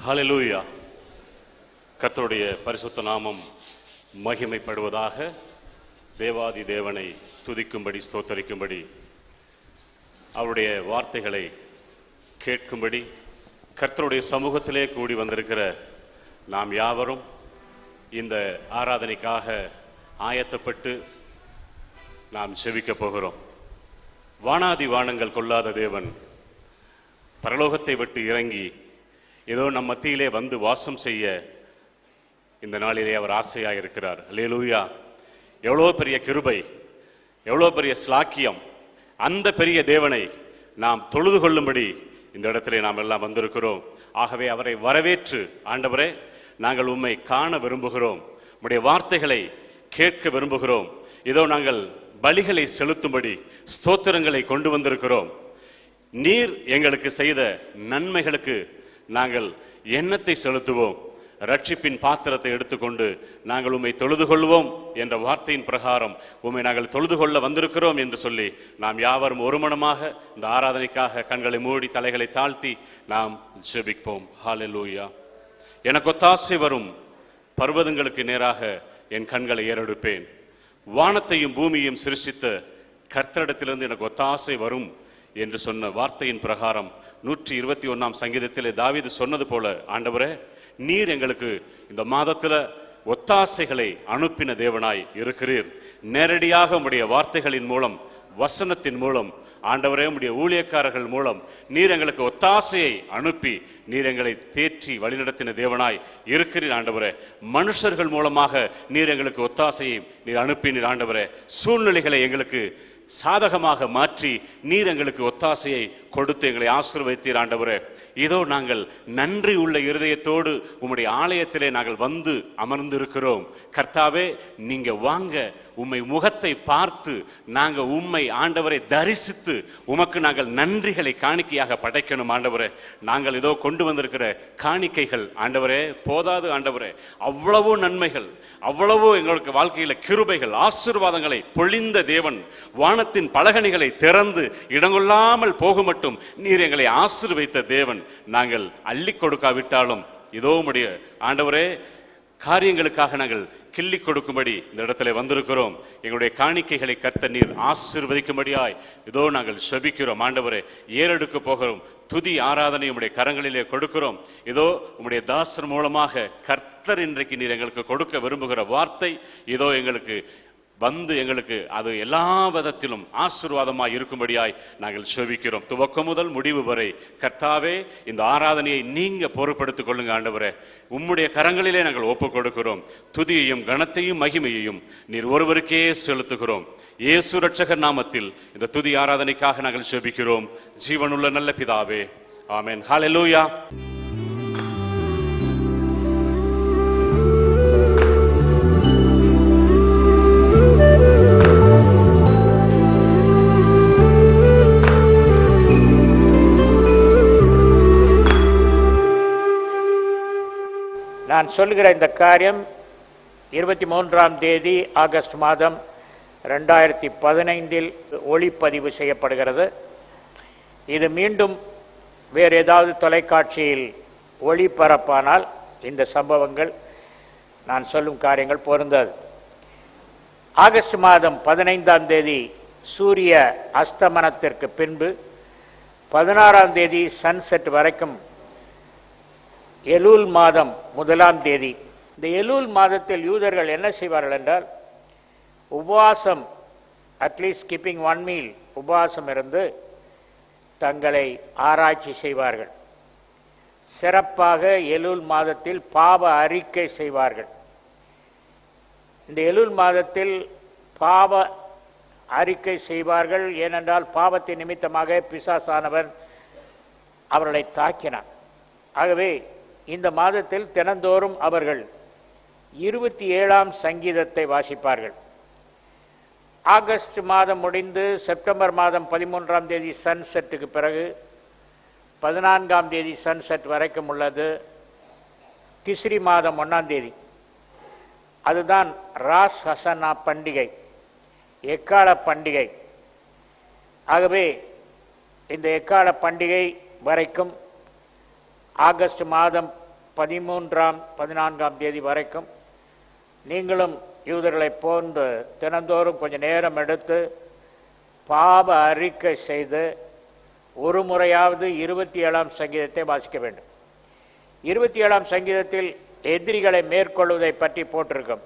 ஹல்லேலூயா. கர்த்தருடைய பரிசுத்த நாமம் மகிமைப்படுவதாக. தேவாதி தேவனை துதிக்கும்படி, ஸ்தோத்தரிக்கும்படி, அவருடைய வார்த்தைகளை கேட்கும்படி கர்த்தருடைய சமூகத்திலே கூடி வந்திருக்கிற நாம் யாவரும் இந்த ஆராதனைக்காக ஆயத்தப்பட்டு நாம் செபிக்கப் போகிறோம். வானாதி வானங்கள் கொள்ளாத தேவன் பரலோகத்தை விட்டு இறங்கி ஏதோ நம் மத்தியிலே வந்து வாசம் செய்ய இந்த நாளிலே அவர் ஆசையாக இருக்கிறார். அல்லேலூயா. எவ்வளோ பெரிய கிருபை, எவ்வளோ பெரிய ஸ்லாக்கியம். அந்த பெரிய தேவனை நாம் தொழுது கொள்ளும்படி இந்த இடத்திலே நாம் எல்லாம் வந்திருக்கிறோம். ஆகவே அவரை வரவேற்று, ஆண்டவரே, நாங்கள் உம்மை காண விரும்புகிறோம், உம்முடைய வார்த்தைகளை கேட்க விரும்புகிறோம், இதோ நாங்கள் பலிகளை செலுத்தும்படி ஸ்தோத்திரங்களை கொண்டு வந்திருக்கிறோம். நீர் எங்களுக்கு செய்த நன்மைகளுக்கு நாங்கள் எண்ணத்தை செலுத்துவோம். ரட்சிப்பின் பாத்திரத்தை எடுத்துக்கொண்டு நாங்கள் உம்மை தொழுது கொள்வோம் என்ற வார்த்தையின் பிரகாரம் உம்மை நாங்கள் தொழுது கொள்ள வந்திருக்கிறோம் என்று சொல்லி நாம் யாவரும் ஒருமனமாக இந்த ஆராதனைக்காக கண்களை மூடி தலைகளை தாழ்த்தி நாம் ஜெபிப்போம். ஹல்லேலூயா. எனக்கு ஒத்தாசை வரும் பர்வதங்களுக்கு நேராக என் கண்களை ஏறெடுப்பேன். வானத்தையும் பூமியையும் சிருஷ்டித்த கர்த்தரிடத்திலிருந்து எனக்கு ஒத்தாசை வரும் என்று சொன்ன வார்த்தையின் பிரகாரம் 121 சங்கீதத்திலே தாவீது சொன்னது போல, ஆண்டவரே, நீர் எங்களுக்கு இந்த மாதத்தில் ஒத்தாசைகளை அனுப்பின தேவனாய் இருக்கிறீர். நேரடியாக உம்முடைய வார்த்தைகளின் மூலம், வசனத்தின் மூலம், ஆண்டவரே, உம்முடைய ஊழியக்காரர்கள் மூலம் நீர் எங்களுக்கு ஒத்தாசையை அனுப்பி நீர் எங்களை தேற்றி வழிநடத்தின தேவனாய் இருக்கிறீர். ஆண்டவரே, மனுஷர்கள் மூலமாக நீர் எங்களுக்கு ஒத்தாசையை நீர் அனுப்பினீர். ஆண்டவரே, சூழ்நிலைகளை எங்களுக்கு சாதகமாக மாற்றி நீர் எங்களுக்கு ஒத்தாசையை கொடுத்து எங்களை ஆசீர்வதித்தீர். ஆண்டவரே, இதோ நாங்கள் நன்றி உள்ள இருதயத்தோடு உம்முடைய ஆலயத்திலே நாங்கள் வந்து அமர்ந்திருக்கிறோம். கர்த்தாவே, நீங்க வாங்க, உம்மை முகத்தை பார்த்து நாங்கள் உம்மை, ஆண்டவரை, தரிசித்து உமக்கு நாங்கள் நன்றிகளை காணிக்கையாக படைக்கணும். ஆண்டவரே, நாங்கள் இதோ கொண்டு வந்திருக்கிற காணிக்கைகள், ஆண்டவரே, போதாது. ஆண்டவரே, அவ்வளவோ நன்மைகள், அவ்வளவோ எங்களுக்கு வாழ்க்கையில கிருபைகள், ஆசீர்வாதங்களை பொழிந்த தேவன், வானத்தின் பலகணிகளை திறந்து இடங்கொள்ளாமல் போக மட்டும் நீர் எங்களை ஆசீர்வதித்த தேவன். நாங்கள் அள்ளி கொடுக்காவிட்டாலும் இதோ உம்முடைய, ஆண்டவரே, காரியங்களுக்காக நாங்கள் கிள்ளி கொடுக்கும்படி இந்த இடத்துல வந்திருக்கிறோம். எங்களுடைய காணிக்கைகளை கர்த்தர் நீர் ஆசீர்வதிக்கும்படியாய் இதோ நாங்கள் செபிக்கிறோம். ஆண்டவரே, ஏறெடுக்க போகிறோம். துதி ஆராதனை உம்முடைய கரங்களிலே கொடுக்கிறோம். இதோ உம்முடைய தாசர் மூலமாக கர்த்தர் இன்றைக்கு நீர் எங்களுக்கு கொடுக்க விரும்புகிற வார்த்தை இதோ எங்களுக்கு வந்து எங்களுக்கு அது எல்லா விதத்திலும் ஆசீர்வாதமாய் இருக்கும்படியாய் நாங்கள் செபிக்கிறோம். துவக்கம் முதல் முடிவு வரை கர்த்தாவே, இந்த ஆராதனையை நீங்க பொறுப்படுத்திக் கொள்ளுங்க. ஆண்டவரே, உம்முடைய கரங்களிலே நாங்கள் ஒப்புக் கொடுக்கிறோம். துதியையும் கனத்தையும் மகிமையையும் நீர் ஒருவருக்கே செலுத்துகிறோம். இயேசு ரட்சகர் நாமத்தில் இந்த துதி ஆராதனைக்காக நாங்கள் செபிக்கிறோம். ஜீவனுள்ள நல்ல பிதாவே, ஆமென். ஹல்லேலூயா. நான் சொல்லுகிற இந்த காரியம் 23ஆம் தேதி ஆகஸ்ட் மாதம் 2015 ஒளிப்பதிவு செய்யப்படுகிறது. இது மீண்டும் வேறு ஏதாவது தொலைக்காட்சியில் ஒளிபரப்பானால் இந்த சம்பவங்கள், நான் சொல்லும் காரியங்கள் பொருந்தாது. ஆகஸ்ட் மாதம் 15ஆம் தேதி சூரிய அஸ்தமனத்திற்கு பின்பு 16ஆம் தேதி சன்செட் வரைக்கும் எலூல் மாதம் 1ஆம் தேதி. இந்த எலூல் மாதத்தில் யூதர்கள் என்ன செய்வார்கள் என்றால், உபவாசம், அட்லீஸ்ட் ஸ்கிப்பிங் 1 மீல் உபவாசம் இருந்து தங்களை ஆராய்ச்சி செய்வார்கள். சிறப்பாக எலூல் மாதத்தில் பாவ அறிக்கை செய்வார்கள். இந்த எலூல் மாதத்தில் பாவ அறிக்கை செய்வார்கள். ஏனென்றால் பாவத்தின் நிமித்தமாக பிசாசானவன் அவர்களை தாக்கினான். ஆகவே இந்த மாதத்தில் தினந்தோறும் அவர்கள் 27ஆம் சங்கீதத்தை வாசிப்பார்கள். ஆகஸ்ட் மாதம் முடிந்து செப்டம்பர் மாதம் 13ஆம் தேதி சன்செட்டுக்கு பிறகு 14ஆம் தேதி சன்செட் வரைக்கும் உள்ளது திஸ்ரி மாதம் 1ஆம் தேதி. அதுதான் ராஸ் ஹசனா பண்டிகை, எக்கால பண்டிகை. ஆகவே இந்த எக்கால பண்டிகை வரைக்கும் ஆகஸ்ட் மாதம் 13ஆம் 14ஆம் தேதி வரைக்கும் நீங்களும் யூதர்களைப் போன்று தினந்தோறும் கொஞ்சம் நேரம் எடுத்து பாவ அறிக்கை செய்து ஒரு முறையாவது 27ஆம் சங்கீதத்தை வாசிக்க வேண்டும். 27ஆம் சங்கீதத்தில் எதிரிகளை மேற்கொள்வதை பற்றி போட்டிருக்கும்.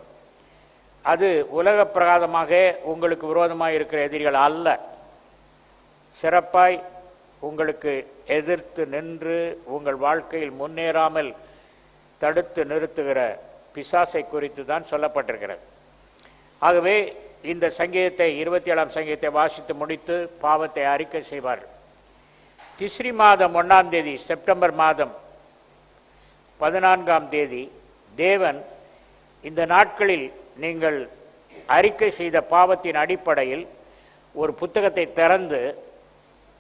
அது உலக பிரகாரமாக உங்களுக்கு விரோதமாக இருக்கிற எதிரிகள் அல்ல, சிறப்பாய் உங்களுக்கு எதிர்த்து நின்று உங்கள் வாழ்க்கையில் முன்னேறாமல் தடுத்து நிறுத்துகிற பிசாசை குறித்து தான் சொல்லப்பட்டிருக்கிறது. ஆகவே இந்த சங்கீதத்தை 27ஆம் சங்கீதத்தை வாசித்து முடித்து பாவத்தை அறிக்கை செய்வார்கள். திஸ்ரி மாதம் 1ஆம் தேதி, செப்டம்பர் மாதம் 14ஆம் தேதி தேவன் இந்த நாட்களில் நீங்கள் அறிக்கை செய்த பாவத்தின் அடிப்படையில் ஒரு புத்தகத்தை திறந்து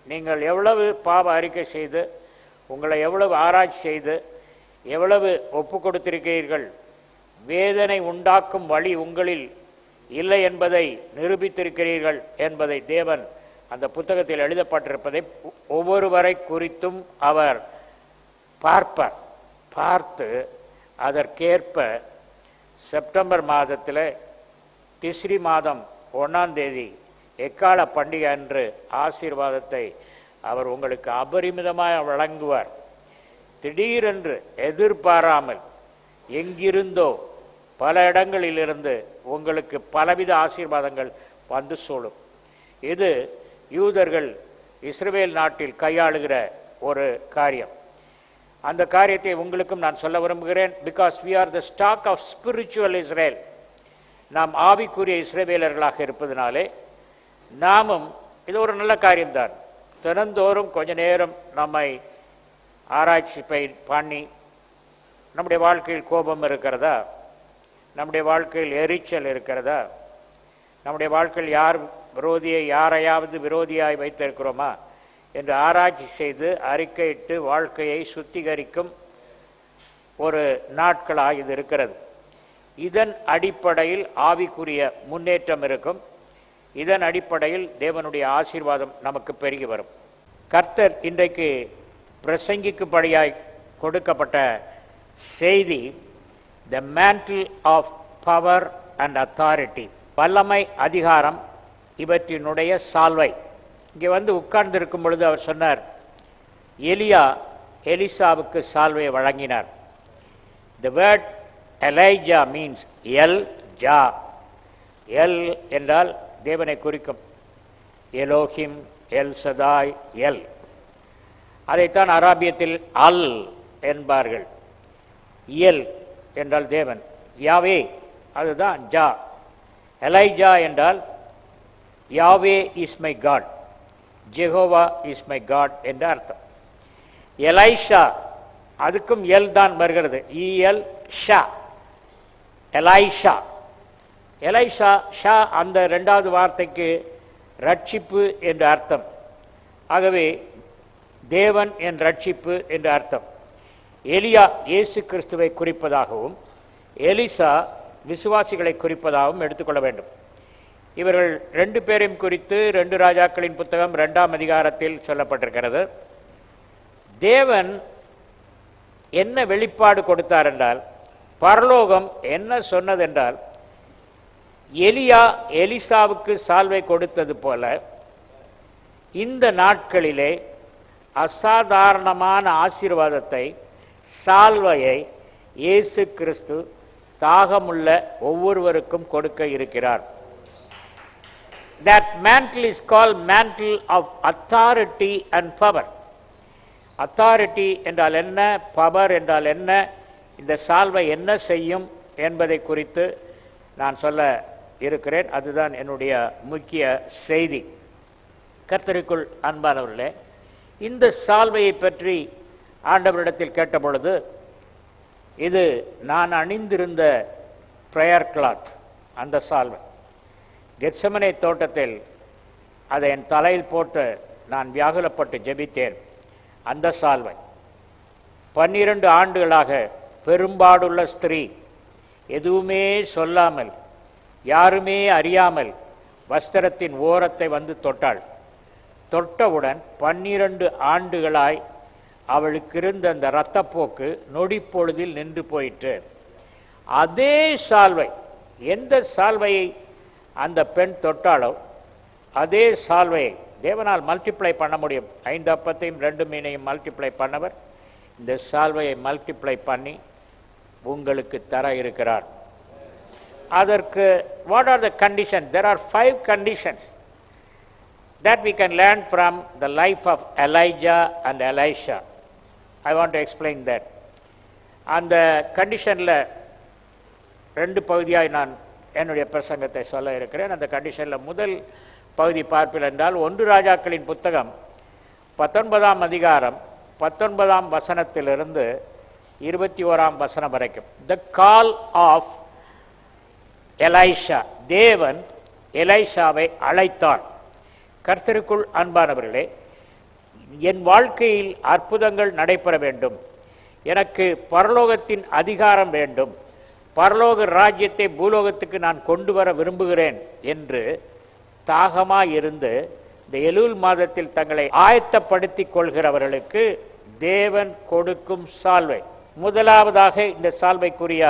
நீங்கள் எவ்வளவு பாவ அறிக்கை செய்து உங்களை எவ்வளவு ஆராய்ச்சி செய்து எவ்வளவு ஒப்பு கொடுத்திருக்கிறீர்கள், வேதனை உண்டாக்கும் வழி உங்களில் இல்லை என்பதை நிரூபித்திருக்கிறீர்கள் என்பதை தேவன் அந்த புத்தகத்தில் எழுதப்பட்டிருப்பதை ஒவ்வொருவரை குறித்தும் அவர் பார்ப்பார். பார்த்து அதற்கேற்ப செப்டம்பர் மாதத்தில் திஸ்ரி மாதம் 1ஆம் தேதி எக்கால பண்டிகை அன்று ஆசீர்வாதத்தை அவர் உங்களுக்கு அபரிமிதமாக வழங்குவார். திடீரென்று எதிர்பாராமல் எங்கிருந்தோ பல இடங்களிலிருந்து உங்களுக்கு பலவித ஆசீர்வாதங்கள் வந்து சூழும். இது யூதர்கள் இஸ்ரவேல் நாட்டில் கையாளுகிற ஒரு காரியம். அந்த காரியத்தை உங்களுக்கும் நான் சொல்ல விரும்புகிறேன். Because we are the stock of spiritual Israel. நாம் ஆவிக்குரிய இஸ்ரவேலர்களாக இருப்பதனாலே நாமும் இது ஒரு நல்ல காரியம்தான். தினந்தோறும் கொஞ்ச நேரம் நம்மை ஆராய்ச்சி பண்ணி நம்முடைய வாழ்க்கையில் கோபம் இருக்கிறதா, நம்முடைய வாழ்க்கையில் எரிச்சல் இருக்கிறதா, நம்முடைய வாழ்க்கையில் யாரையாவது விரோதியாய் வைத்திருக்கிறோமா என்று ஆராய்ச்சி செய்து அறிக்கையிட்டு வாழ்க்கையை சுத்திகரிக்கும் ஒரு நாட்களாக இது இருக்கிறது. இதன் அடிப்படையில் ஆவிக்குரிய முன்னேற்றம் இருக்கும். இதன் அடிப்படையில் தேவனுடைய ஆசீர்வாதம் நமக்கு பெருகி வரும். கர்த்தர் இன்றைக்கு பிரசங்கிக்கும்படியாய் கொடுக்கப்பட்ட செய்தி the mantle of power and authority, வல்லமை, அதிகாரம், இவற்றினுடைய சால்வை. இங்கே வந்து உட்கார்ந்திருக்கும் பொழுது அவர் சொன்னார், எலியா எலிசாவுக்கு சால்வையை வழங்கினார். The word Elijah means El Jah. El என்றால் தேவனை குறிக்கும். Elohim, El Shaddai, El. அதைத்தான் அராபியத்தில் அல் என்பார்கள். எல் என்றால் தேவன், யாவே அதுதான் ஜா. எலைஜா என்றால் Yahweh is my God, Jehovah is my God என்ற அர்த்தம். எலைஷா அதுக்கும் எல் தான் வருகிறது, இஎல் ஷா, எலைஷா. எலைஷா ஷா அந்த இரண்டாவது வார்த்தைக்கு ரட்சிப்பு என்று அர்த்தம். ஆகவே தேவன் என் ரட்சிப்பு என்று அர்த்தம். எலியா இயேசு கிறிஸ்துவை குறிப்பதாகவும் எலிசா விசுவாசிகளை குறிப்பதாகவும் எடுத்துக்கொள்ள வேண்டும். இவர்கள் 2 பேரையும் குறித்து 2 ராஜாக்களின் புத்தகம் 2ஆம் அதிகாரத்தில் சொல்லப்பட்டிருக்கிறது. தேவன் என்ன வெளிப்பாடு கொடுத்தார் என்றால், பரலோகம் என்ன சொன்னதென்றால், எலியா எலிசாவுக்கு சால்வை கொடுத்தது போல இந்த நாட்களிலே அசாதாரணமான ஆசீர்வாதத்தை, சால்வையை இயேசு கிறிஸ்து தாகமுள்ள ஒவ்வொருவருக்கும் கொடுக்க இருக்கிறார். That mantle is called mantle of authority and power. Authority என்றால் என்ன, பவர் என்றால் என்ன, இந்த சால்வை என்ன செய்யும் என்பதை குறித்து நான் சொல்ல இருக்கிறேன். அதுதான் என்னுடைய முக்கிய செய்தி. கர்த்தருக்குள் அன்பானவர்களே, இந்த சால்வையை பற்றி ஆண்டவரிடத்தில் கேட்டபொழுது, இது நான் அணிந்திருந்த பிரேயர் கிளாத், அந்த சால்வை. கெத்செமனே தோட்டத்தில் அதை என் தலையில் போட்டு நான் வியாகுலப்பட்டு ஜெபித்தேன். அந்த சால்வை 12 ஆண்டுகளாக பெரும்பாடுள்ள ஸ்திரீ எதுவுமே சொல்லாமல், யாருமே அறியாமல் வஸ்திரத்தின் ஓரத்தை வந்து தொட்டாள். தொட்டவுடன் 12 ஆண்டுகளாய் அவளுக்கு இருந்த அந்த இரத்தப்போக்கு நொடி பொழுதில் நின்று போயிற்று. அதே சால்வை, எந்த சால்வையை அந்த பெண் தொட்டாலோ அதே சால்வையை தேவனால் மல்டிப்ளை பண்ண முடியும். 5 அப்பத்தையும் 2 மீனையும் மல்டிப்ளை பண்ணவர் இந்த சால்வையை மல்டிப்ளை பண்ணி உங்களுக்கு தர இருக்கிறார். அதற்கு what are the conditions? There are 5 conditions that we can learn from the life of Elijah and Elisha. I want to explain that. அந்த கண்டிஷனில் 2 பகுதியாக நான் என்னுடைய பிரசங்கத்தை சொல்ல இருக்கிறேன். அந்த கண்டிஷனில் முதல் பகுதி பார்ப்பில் என்றால் 1 ராஜாக்களின் புத்தகம் 19ஆம் அதிகாரம் 19ஆம் வசனத்திலிருந்து 21ஆம் வசனம் வரைக்கும். The call of எலைஷா. தேவன் எலைஷாவை அழைத்தார். கர்த்தருக்குள் அன்பானவர்களே, என் வாழ்க்கையில் அற்புதங்கள் நடைபெற வேண்டும், எனக்கு பரலோகத்தின் அதிகாரம் வேண்டும், பரலோக ராஜ்யத்தை பூலோகத்துக்கு நான் கொண்டு வர விரும்புகிறேன் என்று தாகமாயிருந்து இந்த எலூல் மாதத்தில் தங்களை ஆயத்தப்படுத்திக் கொள்கிறவர்களுக்கு தேவன் கொடுக்கும் சால்வை. முதலாவதாக இந்த சால்வைக்குரிய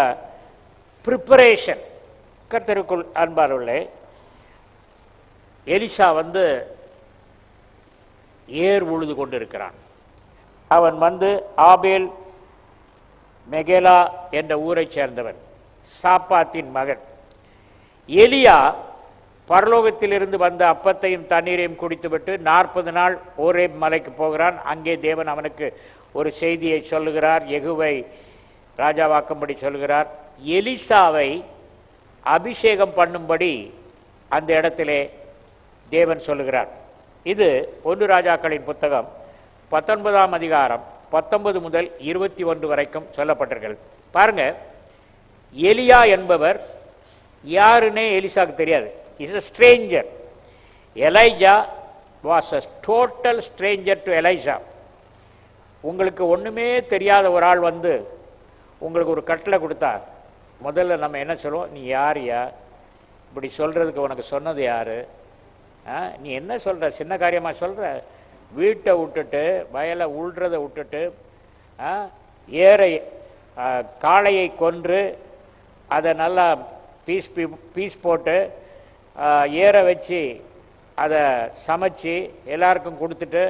ப்ரிப்பரேஷன். கர்த்தருக்குள் அன்பானவர்களே, எலிசா ஏர் உழுது கொண்டிருக்கிறான். அவன் ஆபேல் மெகேலா என்ற ஊரைச் சேர்ந்தவன், சாப்பாத்தின் மகன். எலியா பரலோகத்திலிருந்து வந்த அப்பத்தையும் தண்ணீரையும் குடித்துவிட்டு 40 நாள் ஓரேப் மலைக்கு போகிறான். அங்கே தேவன் அவனுக்கு ஒரு செய்தியை சொல்லுகிறார், யெகூவை ராஜாவாக்கும்படி சொல்கிறார். எலிசாவை அபிஷேகம் பண்ணும்படி அந்த இடத்திலே தேவன் சொல்லுகிறார். இது 1 ராஜாக்களின் புத்தகம் 19ஆம் அதிகாரம் 19 முதல் 21 வரைக்கும் சொல்லப்பட்டிருக்கிறது. பாருங்க, எலியா என்பவர் யாருன்னே எலிசாவுக்கு தெரியாது. Is a stranger. Elijah was a total stranger to Elisha. உங்களுக்கு ஒன்றுமே தெரியாத ஒரு ஆள் உங்களுக்கு ஒரு கட்டளை கொடுத்தா முதல்ல நம்ம என்ன சொல்லுவோம்? நீ யாரியா, இப்படி சொல்கிறதுக்கு உனக்கு சொன்னது யார்? நீ என்ன சொல்கிற? சின்ன காரியமாக சொல்கிற? வீட்டை விட்டுட்டு வயலை உள்றதை விட்டுட்டு காளையை கொன்று அதை நல்லா பீஸ் போட்டு ஏற வச்சு அதை சமைச்சு எல்லாருக்கும் கொடுத்துட்டு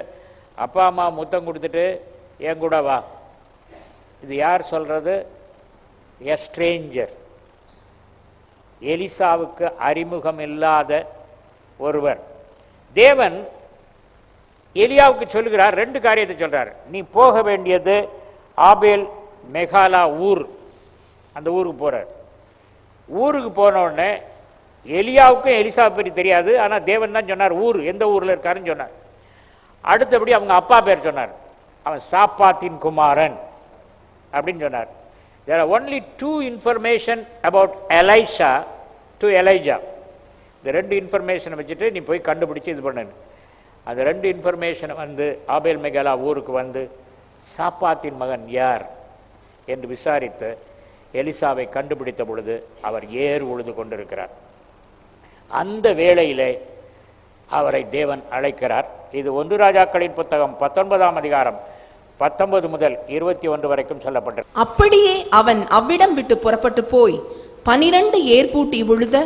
அப்பா அம்மா முத்தம் கொடுத்துட்டு என் கூட வா. இது யார் சொல்கிறது? எ ஸ்ட்ரேஞ்சர். எலிசாவுக்கு அறிமுகம் இல்லாத ஒருவர். தேவன் எலியாவுக்கு சொல்லுகிறார், 2 காரியத்தை சொல்றார். நீ போக வேண்டியது ஆபேல் மெகாலா ஊர். அந்த ஊருக்கு போறார். ஊருக்கு போன உடனே எலியாவுக்கும் எலிசாவை பற்றி தெரியாது. ஆனால் தேவன் தான் சொன்னார் ஊர், எந்த ஊரில் இருக்காருன்னு சொன்னார். அடுத்தபடி அவங்க அப்பா பேர் சொன்னார், அவன் சாப்பாத்தின் குமாரன் அப்படின்னு சொன்னார். There are only 2 information about Elisha to Elijah. இந்த 2 இன்ஃபர்மேஷனை வச்சுட்டு நீ போய் கண்டுபிடிச்சி இது பண்ணு. அந்த 2 இன்ஃபர்மேஷனை ஆபேல் மெகாலா ஊருக்கு சாப்பாத்தின் மகன் யார் என்று விசாரித்து எலிசாவை கண்டுபிடித்த பொழுது அவர் ஏர் உழுது கொண்டிருக்கிறார். அந்த வேளையிலே அவரை தேவன் அழைக்கிறார். இது 1 ராஜாக்களின் புத்தகம் 19ஆம் அதிகாரம் 19 முதல் 21 வரைக்கும் சொல்லப்பட்டது. அப்படியே அவன் அவ்விடம் விட்டு புறப்பட்டு போய் 12 ஏர்பூட்டி உழுத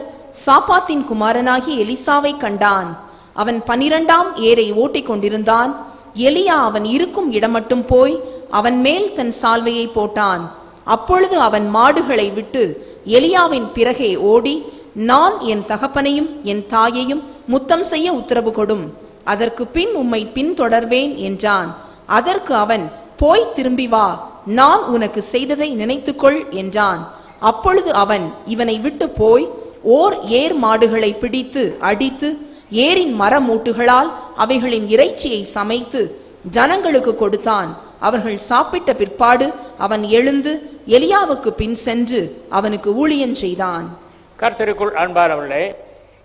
சாப்பாத்தின் குமாரனாகி எலிசாவை கண்டான். அவன் 12ஆம் ஏரை ஓட்டிக் கொண்டிருந்தான். எலியா அவன் இருக்கும் இடம் மட்டும் போய் அவன் மேல் தன் சால்வையை போட்டான். அப்பொழுது அவன் மாடுகளை விட்டு எலியாவின் பிறகே ஓடி, நான் என் தகப்பனையும் என் தாயையும் முத்தம் செய்ய உத்தரவு கொடும், அதற்கு பின் உம்மை பின்தொடர்வேன் என்றான். அதற்கு அவன், போய் திரும்பி வா, நான் உனக்கு செய்ததை நினைத்துக்கொள் என்றான். அப்பொழுது அவன் இவனை விட்டு போய் ஏர் மாடுகளை பிடித்து அடித்து ஏரின் மரமூட்டுகளால் அவைகளின் இறைச்சியை சமைத்து ஜனங்களுக்கு கொடுத்தான். அவர்கள் சாப்பிட்ட பிற்பாடு அவன் எழுந்து எலியாவுக்கு பின் சென்று அவனுக்கு ஊழியம் செய்தான். கர்த்தருக்குள் அன்பானவர்களே,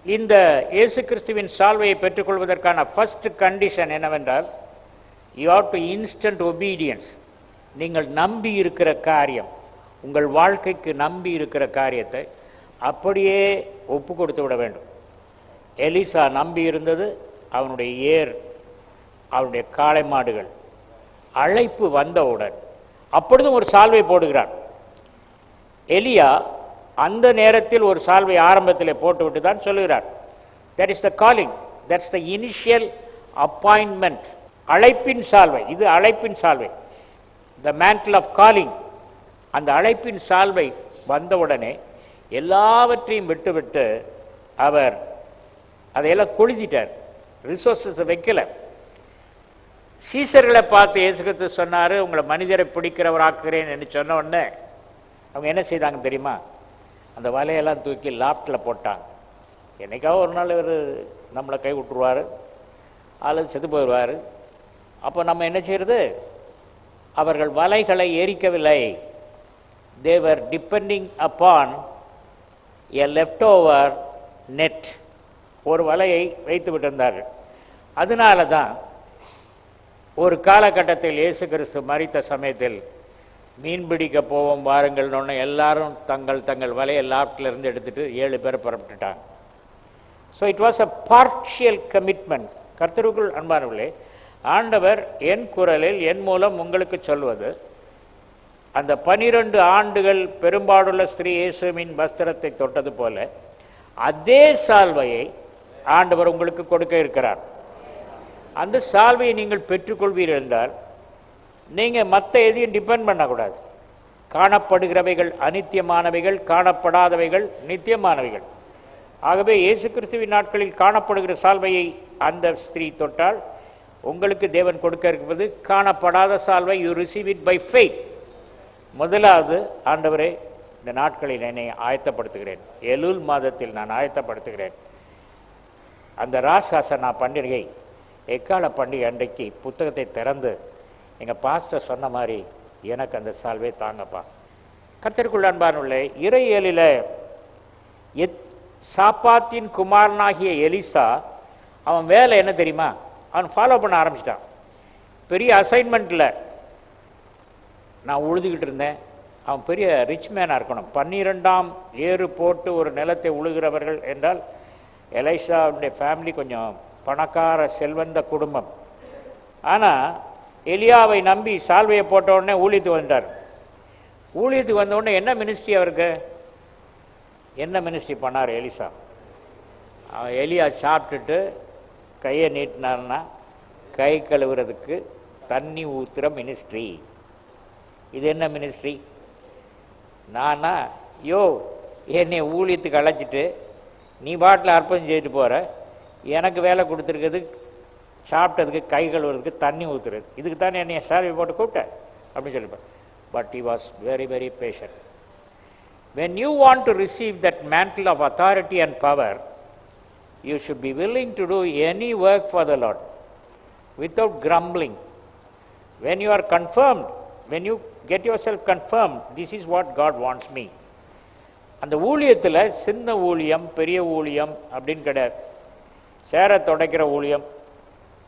இந்த இயேசு கிறிஸ்துவின் சால்வையை பெற்றுக்கொள்வதற்கான ஃபர்ஸ்ட் கண்டிஷன் என்னவென்றால், you have to instant obedience. நீங்கள் நம்பி இருக்கிற காரியம், உங்கள் வாழ்க்கைக்கு நம்பி இருக்கிற காரியத்தை அப்படியே ஒப்பு கொடுத்து விட வேண்டும். எலிசா நம்பி இருந்தது அவனுடைய அவனுடைய காளை மாடுகள். அழைப்பு வந்தவுடன் அப்பொழுதும் ஒரு சால்வை போடுகிறான். எலியா அந்த நேரத்தில் ஒரு சால்வை ஆரம்பத்தில் போட்டுவிட்டு தான் சொல்லுகிறார், that is the calling, that's the initial appointment. அழைப்பின் சால்வை, இது அழைப்பின் சால்வை, த மேண்டில் ஆஃப் காலிங். அந்த அழைப்பின் சால்வை வந்தவுடனே எல்லாவற்றையும் விட்டுவிட்டு அவர் அதையெல்லாம் கொளுத்திட்டார், ரிசோர்ஸஸ் வைக்கல. சீசர்களை பார்த்து இயேசு கிறிஸ்து சொன்னார், உங்களை மனிதரை பிடிக்கிறவராக்குறேன் என்று சொன்ன உடனே அவங்க என்ன செய்தாங்க தெரியுமா? அந்த வலையெல்லாம் தூக்கி லாஃப்டில் போட்டாங்க. என்னைக்காவது ஒரு நாள் இவர் நம்மளை கை விட்டுருவார் அல்லது செத்து போயிடுவார். அப்போ நம்ம என்ன செய்யறது? அவர்கள் வலைகளை எரிக்கவில்லை. they were depending upon a leftover net. ஒரு வலையை வைத்து விட்டிருந்தார்கள். அதனால தான் ஒரு காலகட்டத்தில் இயேசு கிறிஸ்து மரித்த சமயத்தில் மீன் பிடிக்க போவோம் வாருங்கள்னு எல்லாரும் தங்கள் தங்கள் வலையை லாப்டிலிருந்து எடுத்துட்டு 7 பேர் புறப்பட்டுட்டாங்க. So it was a partial commitment. கர்த்தருக்குள் அன்பானவர்களே, ஆண்டவர் என் குரலில் என் மூலம் உங்களுக்கு சொல்வது, அந்த 12 ஆண்டுகள் பெரும்பாடுள்ள ஸ்ரீ இயேசுவின் வஸ்திரத்தை தொட்டது போல அதே சால்வையை ஆண்டவர் உங்களுக்கு கொடுக்க இருக்கிறார். அந்த சால்வையை நீங்கள் பெற்றுக்கொள்வீர்கள் என்றால் நீங்கள் மற்ற எதையும் டிபெண்ட் பண்ணக்கூடாது. காணப்படுகிறவைகள் அநித்தியமானவைகள், காணப்படாதவைகள் நித்தியமானவைகள். ஆகவே இயேசு கிறிஸ்துவின் நாட்களில் காணப்படுகிற சால்வையை அந்த ஸ்திரீ தொட்டால் உங்களுக்கு தேவன் கொடுக்க இருப்பது காணப்படாத சால்வை. You receive it by faith. முதலாவது, ஆண்டவரே இந்த நாட்களில் என்னை ஆயத்தப்படுத்துகிறேன், எலூல் மாதத்தில் நான் ஆயத்தப்படுத்துகிறேன். அந்த ராஸ் ஹாசனா பண்டிகை, எக்கால பண்டிகை அன்றைக்கு புத்தகத்தை திறந்து எங்கள் பாஸ்டர் சொன்ன மாதிரி எனக்கு அந்த சால்வை தாங்கப்பா. கர்த்தருக்குள் அன்பானுள்ளே, இறையேலில் சாப்பாத்தின் குமாரனாகிய எலிசா, அவன் வேலை என்ன தெரியுமா? அவன் ஃபாலோ பண்ண ஆரம்பிச்சிட்டான். பெரிய அசைன்மெண்ட்டில் நான் உழுதுகிட்டு இருந்தேன். அவன் பெரிய ரிச் மேனாக இருக்கணும். 12ஆம் ஏறு போட்டு ஒரு நிலத்தை உழுகிறவர்கள் என்றால் எலைசாவுடைய ஃபேமிலி கொஞ்சம் பணக்கார செல்வந்த குடும்பம். ஆனால் எலியாவை நம்பி சால்வையை போட்ட உடனே ஊழியத்துக்கு வந்தார். ஊழியத்துக்கு வந்த உடனே என்ன மினிஸ்ட்ரி அவருக்கு? என்ன மினிஸ்ட்ரி பண்ணார் எலிசா? எலியா சாப்பிட்டுட்டு கையை நீட்டினார்னா கை கழுவுறதுக்கு தண்ணி ஊற்றுற மினிஸ்ட்ரி. இது என்ன மினிஸ்ட்ரி? நானா யோ என்னை ஊழியத்துக்கு அழைச்சிட்டு நீ பாட்டில் அர்ப்பணம் செய்துட்டு போகிற, எனக்கு வேலை கொடுத்துருக்குது சாப்பிட்டதுக்கு கை கழுவுறதுக்கு தண்ணி ஊற்றுறது, இதுக்கு தானே என்னை சால்வை போட்டு கூப்பிட்டேன் அப்படின்னு சொல்லிப்பேன். But he was very very patient. When you want to receive that mantle of authority and power, you should be willing to do any work for the Lord without grumbling. When you are confirmed, when you get yourself confirmed, this is what God wants me. அந்த ஊழியத்தில் சின்ன ஊழியம் பெரிய ஊழியம் அப்படின்னு கிடையாது. சேர துடைக்கிற ஊழியம்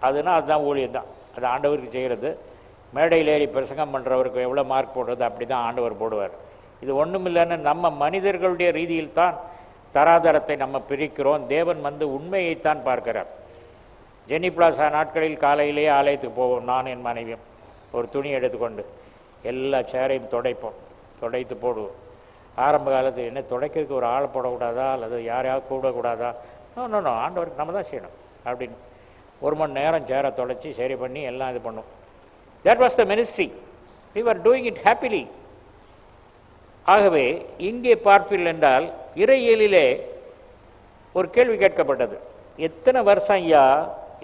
அதுனா அதுதான் ஊழியம் தான். அது ஆண்டவருக்கு செய்கிறது. மேடையில் ஏறி பிரசங்கம் பண்ணுறவருக்கு எவ்வளோ மார்க் போடுறது அப்படி தான் ஆண்டவர் போடுவார். இது ஒன்றும் இல்லைன்னு நம்ம மனிதர்களுடைய ரீதியில் தான் தராதரத்தை நம்ம பிரிக்கிறோம். தேவன் வந்து உண்மையைத்தான் பார்க்கிறார். ஜெனி பிளாசா நாட்களில் காலையிலேயே ஆலயத்துக்கு போவோம், நான் என் மனைவியும் ஒரு துணி எடுத்துக்கொண்டு எல்லா சேரையும் துடைத்து போடுவோம். ஆரம்ப காலத்தில் என்ன துடைக்கிறதுக்கு ஒரு ஆள் போடக்கூடாதா அல்லது யாரையாவது கூடக்கூடாதா? நோ ஆண்டவருக்கு நம்ம தான் செய்யணும் அப்படின்னு 1 மணி நேரம் சேரை துடைச்சி சரி பண்ணி எல்லாம் இது பண்ணும். That was the ministry. we were doing it happily. ஆகவே இங்கே பார்ப்பீர்கள் என்றால் இறையேலிலே ஒரு கேள்வி கேட்கப்பட்டது, எத்தனை வருஷம் ஐயா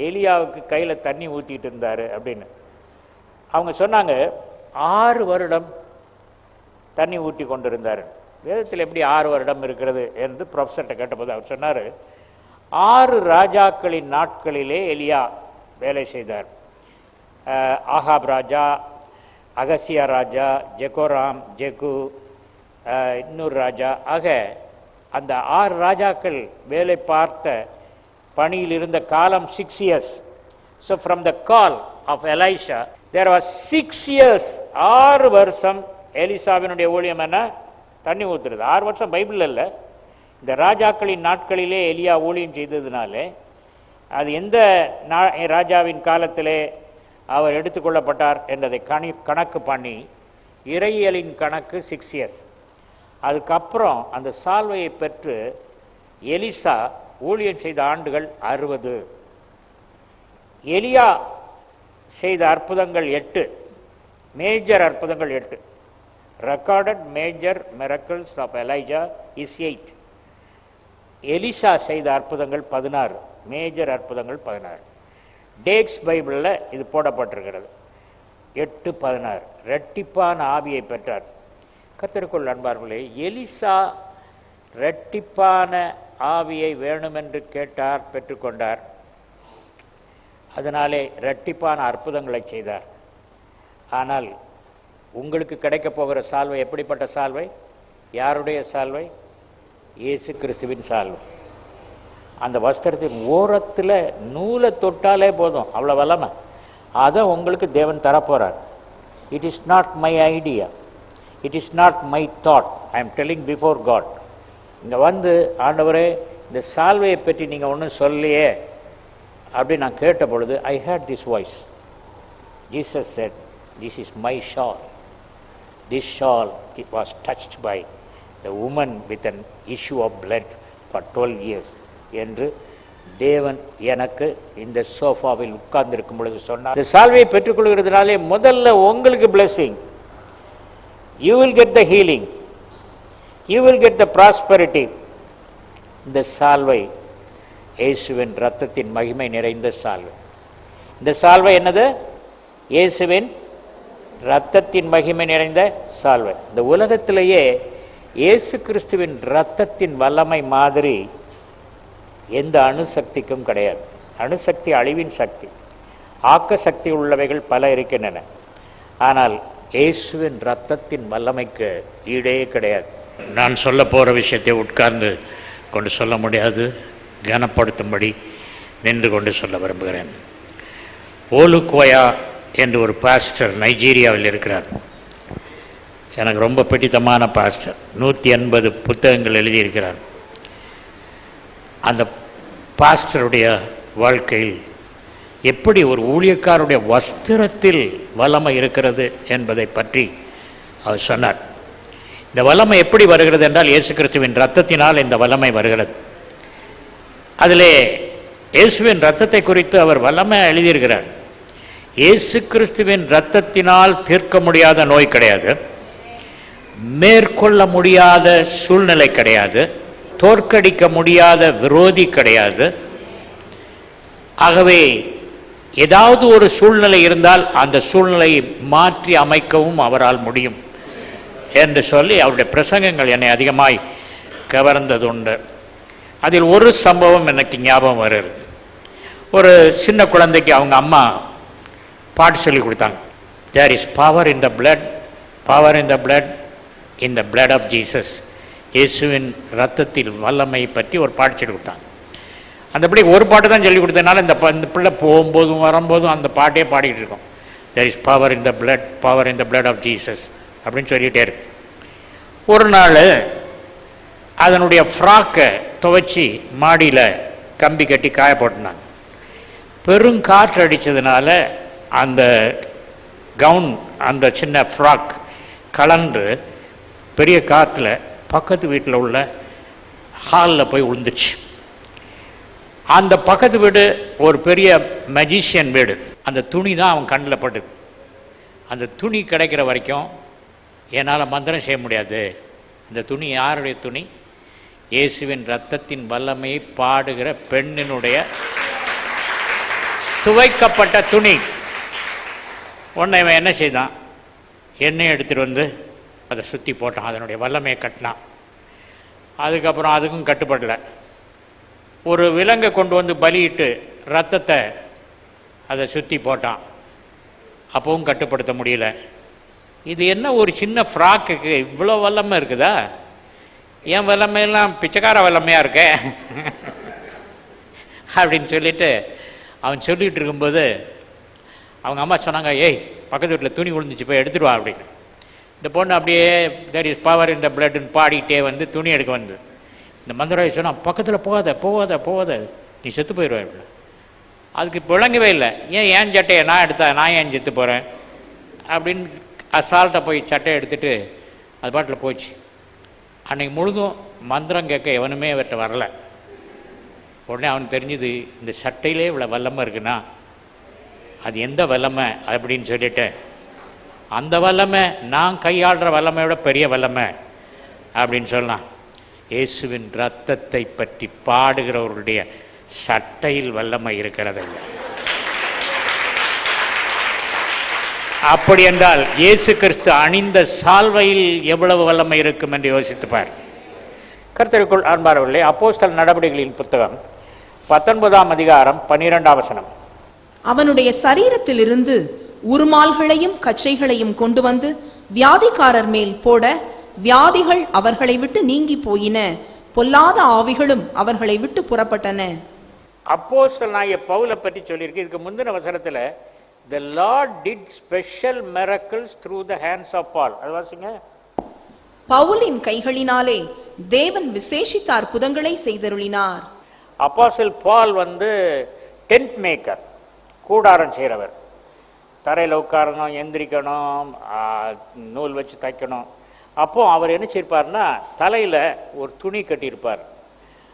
எலியாவுக்கு கையில் தண்ணி ஊற்றிட்டு இருந்தார் அப்படின்னு. அவங்க சொன்னாங்க 6 வருடம் தண்ணி ஊற்றி கொண்டிருந்தார். வேதத்தில் எப்படி 6 வருடம் இருக்கிறது என்று ப்ரொஃபஸர்கிட்ட கேட்டபோது அவர் சொன்னார், 6 ராஜாக்களின் நாட்களிலே எலியா வேலை செய்தார். ஆகாப் ராஜா, அகசியா ராஜா, ஜெகோராம், ஜெகு, இன்னொரு ராஜா, ஆக அந்த 6 ராஜாக்கள் வேலை பார்த்த பணியில் இருந்த காலம் 6 years. So from the call of Elisha there was 6 years. 6 வருஷம் எலிசாவினுடைய ஊழியம் என்ன? தண்ணி ஊற்றுறது. 6 வருஷம் பைபிள் இல்லை. இந்த ராஜாக்களின் நாட்களிலே எலியா ஊழியம் செய்ததுனாலே அது எந்த ராஜாவின் காலத்திலே அவர் எடுத்துக்கொள்ளப்பட்டார் என்றதை கணக்கு பண்ணி, இறையியலின் கணக்கு 6 years. அதுக்கப்புறம் அந்த சால்வையை பெற்று எலிசா ஊழியம் செய்த ஆண்டுகள் 60. எலியா செய்த அற்புதங்கள் 8, மேஜர் அற்புதங்கள் 8. Recorded major miracles of Elijah is 8. எலிசா செய்த அற்புதங்கள் 16, மேஜர் அற்புதங்கள் 16. டேக்ஸ் பைபிளில் இது போடப்பட்டிருக்கிறது. 8:16 இரட்டிப்பான ஆவியை பெற்றார். கர்த்தருக்குள் அன்பார்களே, எலிசா இரட்டிப்பான ஆவியை வேணுமென்று கேட்டார், பெற்றுக்கொண்டார். அதனாலே இரட்டிப்பான அற்புதங்களை செய்தார். ஆனால் உங்களுக்கு கிடைக்கப் போகிற சால்வை எப்படிப்பட்ட சால்வை? யாருடைய சால்வை? இயேசு கிறிஸ்துவின் சால்வை. அந்த வஸ்திரத்தின் ஓரத்தில் நூலை தொட்டாலே போதும், அவ்வளோ வல்லமை. அதை உங்களுக்கு தேவன் தரப்போகிறார். It is not my idea, it is not my thought, I am telling before God. இங்கே வந்து, ஆண்டவரே இந்த சால்வையை பற்றி நீங்கள் ஒன்றும் சொல்லியே அப்படி நான் கேட்ட பொழுது, I heard this voice. Jesus said, this is my shawl. This shawl, it was touched by the woman with an issue of blood for 12 years என்று தேவன் எனக்கு இந்த சோஃபாவில் உட்கார்ந்திருக்கும் பொழுது சொன்னார். இந்த சால்வையை பெற்றுக்கொள்கிறதுனாலே முதல்ல உங்களுக்கு blessing, you will get the healing, you will get the prosperity. இந்த சால்வை இயேசுவின் இரத்தத்தின் மகிமை நிறைந்த சால்வை. இந்த சால்வை என்னது? இயேசுவின் இரத்தத்தின் மகிமை நிறைந்த சால்வை. இந்த உலகத்திலேயே இயேசு கிறிஸ்துவின் இரத்தத்தின் வல்லமை மாதிரி எந்த அணுசக்திக்கும் கிடையாது. அணுசக்தி அழிவின் சக்தி, ஆக்க சக்தி உள்ளவைகள் பல இருக்கின்றன. ஆனால் இயேசுவின் இரத்தத்தின் வல்லமைக்கு ஈடே கிடையாது. நான் சொல்ல போகிற விஷயத்தை உட்கார்ந்து கொண்டு சொல்ல முடியாது, கனப்படுத்தும்படி நின்று கொண்டு சொல்ல விரும்புகிறேன். ஓலுக்கோயா என்று ஒரு பாஸ்டர் நைஜீரியாவில் இருக்கிறார். எனக்கு ரொம்ப பிடித்தமான பாஸ்டர். 180 புத்தகங்கள் எழுதியிருக்கிறார். அந்த பாஸ்டருடைய வாழ்க்கையில் எப்படி ஒரு ஊழியக்காருடைய வஸ்திரத்தில் வல்லமை இருக்கிறது என்பதை பற்றி அவர் சொன்னார். இந்த வல்லமை எப்படி வருகிறது என்றால், இயேசு கிறிஸ்துவின் இரத்தத்தினால் இந்த வல்லமை வருகிறது. அதிலே இயேசுவின் இரத்தத்தை குறித்து அவர் வல்லமை எழுதியிருக்கிறார். இயேசு கிறிஸ்துவின் இரத்தத்தினால் தீர்க்க முடியாத நோய் கிடையாது, மேற்கொள்ள முடியாத சூழ்நிலை கிடையாது, தோற்கடிக்க முடியாத விரோதி கிடையாது. ஆகவே ஏதாவது ஒரு சூழ்நிலை இருந்தால் அந்த சூழ்நிலையை மாற்றி அமைக்கவும் அவரால் முடியும் என்று சொல்லி அவருடைய பிரசங்கங்கள் என்னை அதிகமாய் கவர்ந்தது உண்டு. அதில் ஒரு சம்பவம் எனக்கு ஞாபகம் வருகிறது. ஒரு சின்ன குழந்தைக்கு அவங்க அம்மா பாட்டு சொல்லி கொடுத்தாங்க. There is power in the blood, power in the blood, in the blood of Jesus. இயேசுவின் இரத்தத்தில் வல்லமை பற்றி ஒரு பாட்டு சொல்லி கொடுத்தாங்க. அந்த பிள்ளை ஒரு பாட்டு தான் சொல்லி கொடுத்ததுனால இந்த பிள்ளை போகும்போதும் வரும்போதும் அந்த பாட்டே பாடிக்கிட்டு இருக்கோம். There is power in the blood, power in the blood of Jesus அப்படின்னு சொல்லிகிட்டே இருக்கு. ஒரு நாள் அதனுடைய ஃப்ராக்கை துவைச்சி மாடியில் கம்பி கட்டி காய போட்டிருந்தாங்க. பெருங்காற்று அடித்ததுனால அந்த கவுன், அந்த சின்ன ஃப்ராக் கலன்று பெரிய காற்றுல பக்கத்து வீட்டில் உள்ள ஹாலில் போய் விழுந்துச்சு. அந்த பக்கத்து வீடு ஒரு பெரிய மெஜிஷியன் வீடு. அந்த துணி தான் அவன் கண்ணில் பட்டுது. அந்த துணி கிடைக்கிற வரைக்கும் என்னால் மந்திரம் செய்ய முடியாது. இந்த துணி யாருடைய துணி? இயேசுவின் இரத்தத்தின் வல்லமையை பாடுகிற பெண்ணினுடைய துவைக்கப்பட்ட துணி. உடனே இவன் என்ன செய்தான்? எண்ணெய் எடுத்துகிட்டு வந்து அதை சுற்றி போட்டான், அதனுடைய வல்லமையை கட்டினான். அதுக்கப்புறம் அதுக்கும் கட்டுப்படலை. ஒரு விலங்கை கொண்டு வந்து பலியிட்டு ரத்தத்தை அதை சுற்றி போட்டான், அப்பவும் கட்டுப்படுத்த முடியல. இது என்ன ஒரு சின்ன ஃப்ராக்குக்கு இவ்வளோ வல்லமை இருக்குதா? என் வல்லமையெல்லாம் பிச்சைக்கார வல்லமையாக இருக்க அப்படின்னு சொல்லிட்டு அவன் சொல்லிகிட்டு இருக்கும்போது அவங்க அம்மா சொன்னாங்க, ஏய் பக்கத்து வீட்டில் துணி விழுந்துச்சு, போய் எடுத்துடுவா அப்படின்னு. இந்த பொண்ணு அப்படியே தேர் இஸ் பவர் இந்த பிளட்னு பாடிக்கிட்டே வந்து துணி எடுக்க வந்து இந்த மந்திரவாதி சொன்னான், பக்கத்தில் போகாத போகாத போகாத, நீ செத்து போயிடுவ. அதுக்கு விளங்கவே இல்லை. ஏன் சட்டையை நான் எடுத்தா நான் ஏன் செத்து போகிறேன் அப்படின்னு அசால்ட்டாக போய் சட்டையை எடுத்துகிட்டு அது பாட்டில் போச்சு. அன்றைக்கி முழுதும் மந்திரம் கேட்க எவனுமே அவர்கிட்ட வரல. உடனே அவனுக்கு தெரிஞ்சுது, இந்த சட்டையிலே இவ்வளோ வல்லமை இருக்குன்னா அது எந்த வல்லமை அப்படின்னு சொல்லிட்டு, அந்த வல்லமை நான் கையாளுற வல்லமையோட பெரிய வல்லமை அப்படின்னு சொல்லலாம். இயேசுவின் இரத்தத்தை பற்றி பாடுகிறவர்களுடைய சட்டையில் வல்லமை இருக்கிறதில்லை. அப்படி என்றால் இயேசு கிறிஸ்து அணிந்த சால்வையில் எவ்வளவு வல்லமை இருக்கும் என்று யோசித்துப்பார். கர்த்தருக்குள் அன்பானவர்களே, அப்போஸ்தலர் நடவடிக்கைகளின் புத்தகம் 19ஆம் அதிகாரம் 12ஆம் வசனம். அவனுடைய சரீரத்திலிருந்து உருமால்களையும் கச்சைகளையும் கொண்டு வந்து வியாதிக்காரர் மேல் போட வியாதிகள் அவர்களை விட்டு நீங்கி போயின, பொல்லாத ஆவிகளும் அவர்களை விட்டு புறப்பட்டன. அப்போஸ்தலனாகிய பவுலை பற்றி சொல்லியிருக்கு. இதுக்கு முந்தின வசனத்தில் the Lord did special miracles through the hands of Paul. அது வாசிங்க. பவுலின் கைகளினாலே தேவன் விசேஷித்த அற்புதங்களை செய்தருளினார். அப்போஸ்தலன் பால் டென்ட் மேக்கர், கூடாரம் செய்கிறவர். தரையில் உட்காரணும், எந்திரிக்கணும், நூல் வச்சு தைக்கணும். அப்போ அவர் என்ன செய்யிருப்பார்னா, தலையில் ஒரு துணி கட்டியிருப்பார்.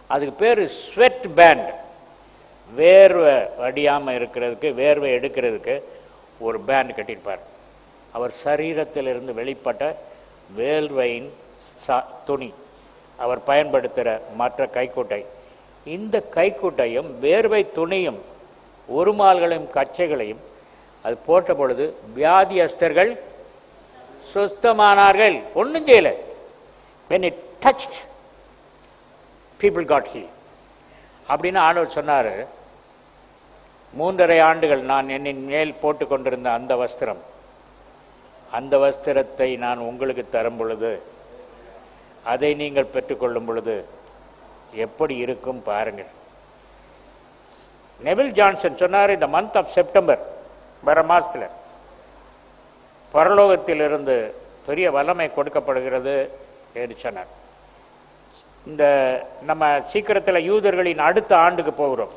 அதுக்கு பேர் ஸ்வெட் பேண்ட். வேர்வை வடியாமல் இருக்கிறதுக்கு, வேர்வை எடுக்கிறதுக்கு ஒரு பேண்ட் கட்டியிருப்பார். அவர் சரீரத்திலிருந்து வெளிப்பட்ட வேர்வையின் துணி, அவர் பயன்படுத்துகிற மற்ற கைக்குட்டை, இந்த கைக்குட்டையும் வேர்வை துணியும் உருமால்களையும் கச்சைகளையும் அது போட்ட பொழுது வியாதியஸ்தர்கள் சுத்தமானார்கள். ஒன்றும் செய்யலை. when it touched people got healed அப்படின்னு ஆண்டவர் சொன்னார். 3.5 ஆண்டுகள் நான் என்னின் மேல் போட்டு கொண்டிருந்த அந்த வஸ்திரம், அந்த வஸ்திரத்தை நான் உங்களுக்கு தரும் பொழுது, அதை நீங்கள் பெற்றுக்கொள்ளும் பொழுது எப்படி இருக்கும் பாருங்கள். நெவில் ஜான்சன் சொன்னார், இந்த மந்த் ஆஃப் செப்டம்பர், வர மாதத்தில் பரலோகத்திலிருந்து பெரிய வல்லமை கொடுக்கப்படுகிறது என்று சொன்னார். இந்த நம்ம சீக்கிரத்தில் யூதர்களின் அடுத்த ஆண்டுக்கு போகிறோம்.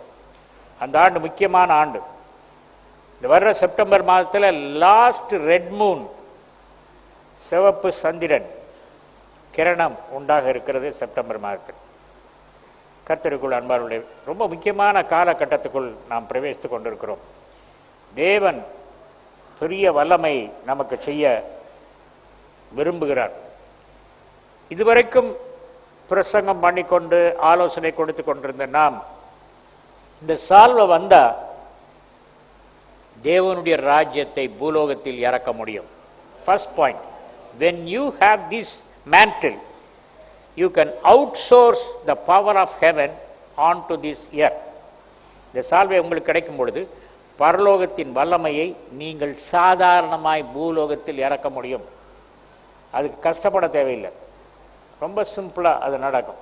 அந்த ஆண்டு முக்கியமான ஆண்டு. இந்த வர்ற செப்டம்பர் மாதத்தில் லாஸ்ட் ரெட் மூன், சிவப்பு சந்திரன் கிரணம் உண்டாக இருக்கிறது செப்டம்பர் மாதத்தில். கர்த்தருக்குள் அன்பார்களே, ரொம்ப முக்கியமான காலகட்டத்துக்குள் நாம் பிரவேசித்து கொண்டிருக்கிறோம். தேவன் பெரிய வல்லமை நமக்கு செய்ய விரும்புகிறார். இதுவரைக்கும் பிரசங்கம் பண்ணிக்கொண்டு ஆலோசனை கொடுத்து கொண்டிருந்த நாம், இந்த சால்வை வந்தா தேவனுடைய ராஜ்யத்தை பூலோகத்தில் இறக்க முடியும். First point, when you have this mantle, you can outsource the power of heaven onto this earth. இந்த சால்வை உங்களுக்கு கிடைக்கும் பொழுது பரலோகத்தின் வல்லமையை நீங்கள் சாதாரணமாய் பூலோகத்தில் இறக்க முடியும். அதுக்கு கஷ்டப்பட தேவையில்லை, ரொம்ப சிம்பிளா அது நடக்கும்.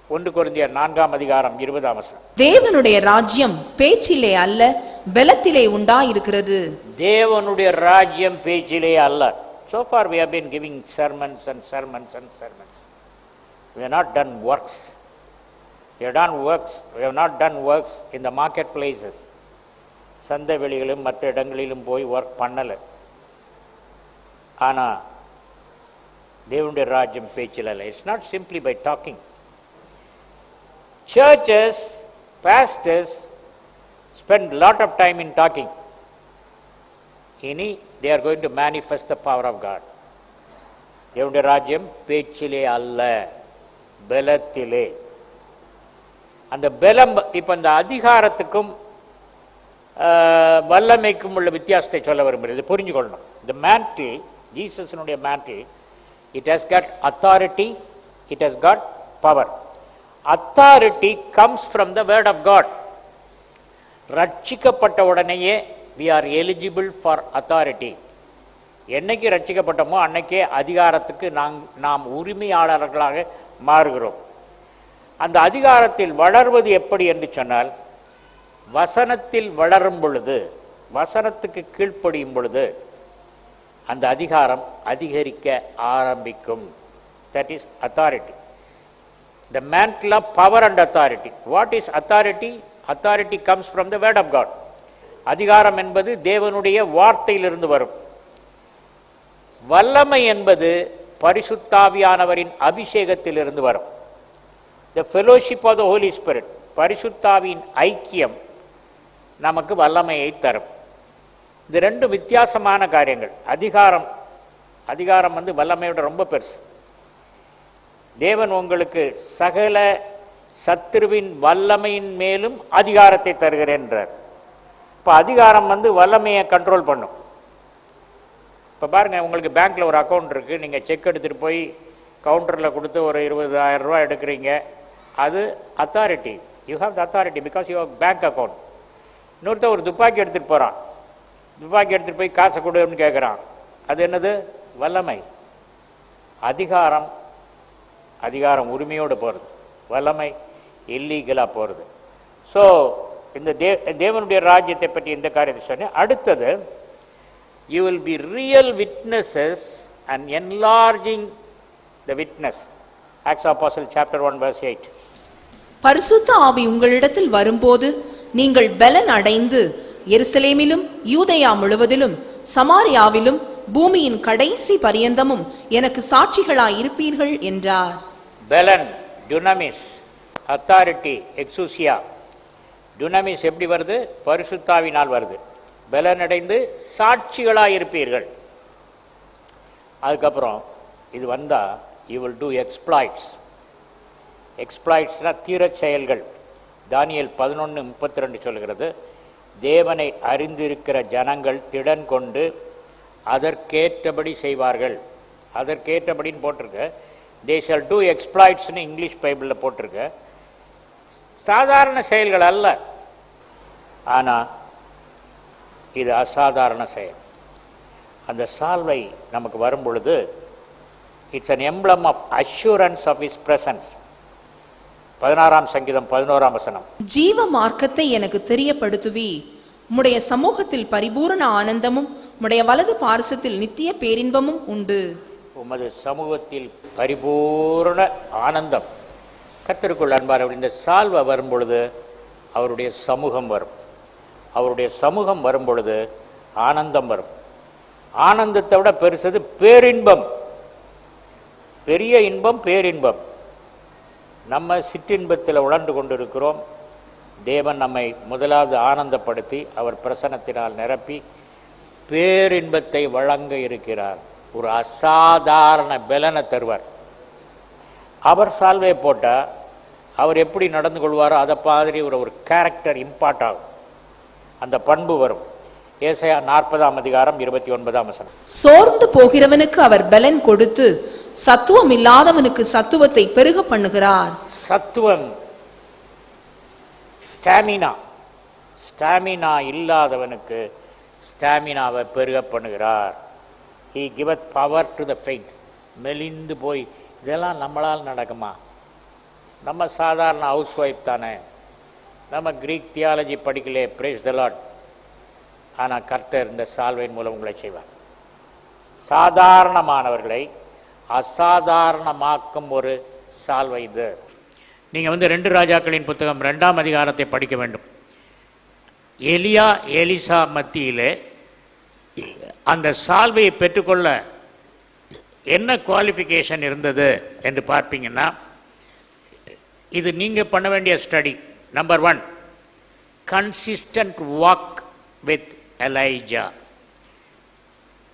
1 கொரிந்தியர் 4ஆம் அதிகாரம் 20ஆம் வசனம். தேவனுடைய ராஜ்யம் பேச்சிலே அல்ல, பலத்திலே உண்டாயிருக்கிறது. தேவனுடைய ராஜ்யம் பேச்சிலே அல்ல. So far we have been giving sermons and sermons and sermons. We have not done works. We have done works. We have not done works in the marketplaces. சந்தை வெளிகளிலும் மற்ற இடங்களிலும் போய் ஒர்க் பண்ணலை. ஆனால் தேவனுடைய ராஜ்யம் பேச்சில் அல்ல. It's not simply by talking. Churches, pastors spend a lot of time in talking. இனி they are going to manifest the power of God. தேவனுடைய ராஜ்யம் பேச்சிலே அல்ல, பலத்திலே. அந்த பலம், இப்போ இந்த அதிகாரத்துக்கும் வல்லமைக்கும் உள்ள வித்தியாசத்தை சொல்ல விரும்புகிறது. புரிஞ்சுக்கொள்ளணும். இந்த மேண்டில், ஜீசஸினுடைய mantle, it has got authority, it has got power. Authority comes from the word of God. ரட்சிக்கப்பட்ட உடனேயே we are eligible for authority. என்னைக்கு ரட்சிக்கப்பட்டோமோ அன்னைக்கே அதிகாரத்துக்கு நாம் உரிமையாளர்களாக மாறுகிறோம். அந்த அதிகாரத்தில் வளர்வது எப்படி என்று சொன்னால், வசனத்தில் வளரும் பொழுது, வசனத்துக்கு கீழ்ப்படியும் பொழுது அந்த அதிகாரம் அதிகரிக்க ஆரம்பிக்கும். That is authority. The mantle of power and authority. What is authority? Authority comes from the word of God. அதிகாரம் என்பது தேவனுடைய வார்த்தையிலிருந்து வரும். வல்லமை என்பது பரிசுத்தாவியானவரின் அபிஷேகத்திலிருந்து வரும். The fellowship of the Holy Spirit, பரிசுத்தாவியின் ஐக்கியம் நமக்கு வல்லமையை தரும். இது ரெண்டு வித்தியாசமான காரியங்கள். அதிகாரம் வந்து வல்லமையோட ரொம்ப பெருசு. தேவன் உங்களுக்கு சகல சத்துருவின் வல்லமையின் மேலும் அதிகாரத்தை தருகிறேன்றார். இப்போ அதிகாரம் வந்து வல்லமையை கண்ட்ரோல் பண்ணும். இப்போ பாருங்கள், உங்களுக்கு பேங்க்கில் ஒரு அக்கௌண்ட் இருக்குது, நீங்கள் செக் எடுத்துகிட்டு போய் கவுண்டரில் கொடுத்து ஒரு 20,000 ரூபா எடுக்கிறீங்க. அது authority. You have the authority because you have bank account. இன்னொருத்தர் ஒரு துப்பாக்கி எடுத்துகிட்டு போகிறான், துப்பாக்கி எடுத்துகிட்டு போய் காசை கொடுன்னு கேட்குறான். அது என்னது? வல்லமை. அதிகாரம் உரிமையோடு போகிறது, வல்லமை இல்லீகலாக போகிறது. ஸோ இந்த தேவனுடைய ராஜ்யத்தை பற்றி இந்த காரியத்தை சொன்னேன். அடுத்தது, you will be real witnesses and enlarging the witness. Acts of Apostles chapter 1 verse 8. பரிசுத்த ஆவி உங்களிடத்தில் வரும்போது நீங்கள் பலன் அடைந்து எருசலேமிலும் யூதேயா முழுவதிலும் சமாரியாவிலும் பூமியின் கடைசி பரியந்தமும் எனக்கு சாட்சிகளாய் இருப்பீர்கள் என்றார். பலன், டுனாமிஸ், அத்தாரிட்டி, எக்ஸூசியா. டுனாமிஸ் எப்படி வருது? பரிசுத்தாவினால் வருது. பலனடைந்து சாட்சிகளாக இருப்பீர்கள். அதுக்கப்புறம் இது வந்தால் யூ வில் டூ எக்ஸ்ப்ளாய்ட்ஸ். எக்ஸ்ப்ளாய்ட்ஸ்னால் தீரச் செயல்கள். தானியேல் 11:32 சொல்கிறது, தேவனை அறிந்திருக்கிற ஜனங்கள் திடன் கொண்டு அதற்கேற்றபடி செய்வார்கள். அதற்கேற்றபடின்னு போட்டிருக்கு. தே ஷல் டூ எக்ஸ்ப்ளாய்ட்ஸ்னு இங்கிலீஷ் பைபிளில் போட்டிருக்கு. சாதாரண செயல்கள் அல்ல, ஆனால் இது அசாதாரண செயல். அந்த சால்வை நமக்கு வரும் பொழுது it's an emblem of assurance of his presence. 16ஆம் சங்கீதம் 11ஆம் வசனம். ஜீவ மார்க்கத்தை எனக்கு தெரியப்படுத்துவி, உம்முடைய சமூகத்தில் பரிபூரண ஆனந்தமும் உம்முடைய வலது பாரசத்தில் நித்திய பேரின்பமும் உண்டு. உமது சமூகத்தில் பரிபூரண ஆனந்தம். கர்த்தருக்குள் அன்பானவர்களே, இந்த சால்வை வரும் பொழுது அவருடைய சமூகம் வரும். அவருடைய சமூகம் வரும் பொழுது ஆனந்தம் வரும். ஆனந்தத்தை விட பெருசது பேரின்பம். பெரிய இன்பம் பேரின்பம். நம்ம சிற்றின்பத்தில் உழண்டு கொண்டிருக்கிறோம். தேவன் நம்மை முதலாவது ஆனந்தப்படுத்தி அவர் பிரசன்னத்தினால் நிரப்பி பேரின்பத்தை வழங்க இருக்கிறார். ஒரு அசாதாரண பலனை தருவார். அவர் சால்வை போட்டால் அவர் எப்படி நடந்து கொள்வாரோ அதை மாதிரி ஒரு கேரக்டர் இம்பார்ட் ஆகும். அந்த பண்பு வரும். ஏசாயா 40ஆம் அதிகாரம் 29ஆம் வசனம். சோர்ந்து போகிறவனுக்கு அவர் பலன் கொடுத்து சத்துவம் இல்லாதவனுக்கு சத்துவத்தை பெருக பண்ணுகிறார். சத்துவம், ஸ்டாமினா இல்லாதவனுக்கு ஸ்டாமினாவை பெருக பண்ணுகிறார். He giveth power to the faint. மெலிந்து போய் இதெல்லாம் நம்மளால் நடக்குமா? நம்ம சாதாரண ஹவுஸ் ஒய்ஃப் தானே, நம்ம கிரீக் தியாலஜி படிக்கலே, பிரேஸ் த லார்ட். ஆனால் கர்த்தர் இந்த சால்வையின் மூலம் உங்களை செய்வார். சாதாரணமானவர்களை அசாதாரணமாக்கும் ஒரு சால்வை இது. நீங்கள் 2 ராஜாக்களின் புத்தகம் 2ஆம் அதிகாரத்தை படிக்க வேண்டும். எலியா எலிசா மத்தியிலே அந்த சால்வையை பெற்றுக்கொள்ள என்ன குவாலிஃபிகேஷன் இருந்தது என்று பார்ப்பீங்கன்னா, இது நீங்கள் பண்ண வேண்டிய study. Number 1, consistent walk with Elijah.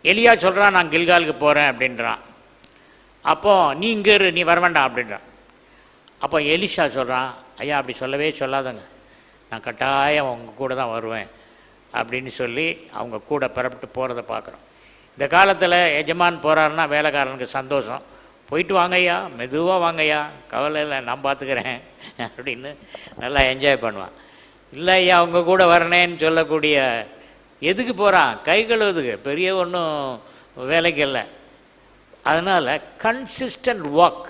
எலியா சொல்கிறான், நான் கில்காலுக்கு போகிறேன் அப்படின்றான். அப்போ நீ இங்கே இரு, நீ வர வேண்டாம் அப்படின்றான். அப்போ எலிஷா சொல்கிறான், ஐயா அப்படி சொல்லவே சொல்லாதங்க, நான் கட்டாயம் அவங்க கூட தான் வருவேன் அப்படின்னு சொல்லி அவங்க கூட புறப்பட்டு போகிறத பார்க்குறோம். இந்த காலத்தில் எஜமான் போகிறாருன்னா வேலைக்காரனுக்கு சந்தோஷம். போயிட்டு வாங்கய்யா, மெதுவாக வாங்கய்யா, கவலை இல்லை, நான் பார்த்துக்கிறேன் அப்படின்னு நல்லா என்ஜாய் பண்ணுவான். இல்லை ஐயா அவங்க கூட வரனேன்னு சொல்லக்கூடிய, எதுக்கு போகிறான்? கை கழுவுதுக்கு, பெரிய ஒன்றும் வேலைக்கு இல்லை. அதனால் கன்சிஸ்டன்ட் வாக்,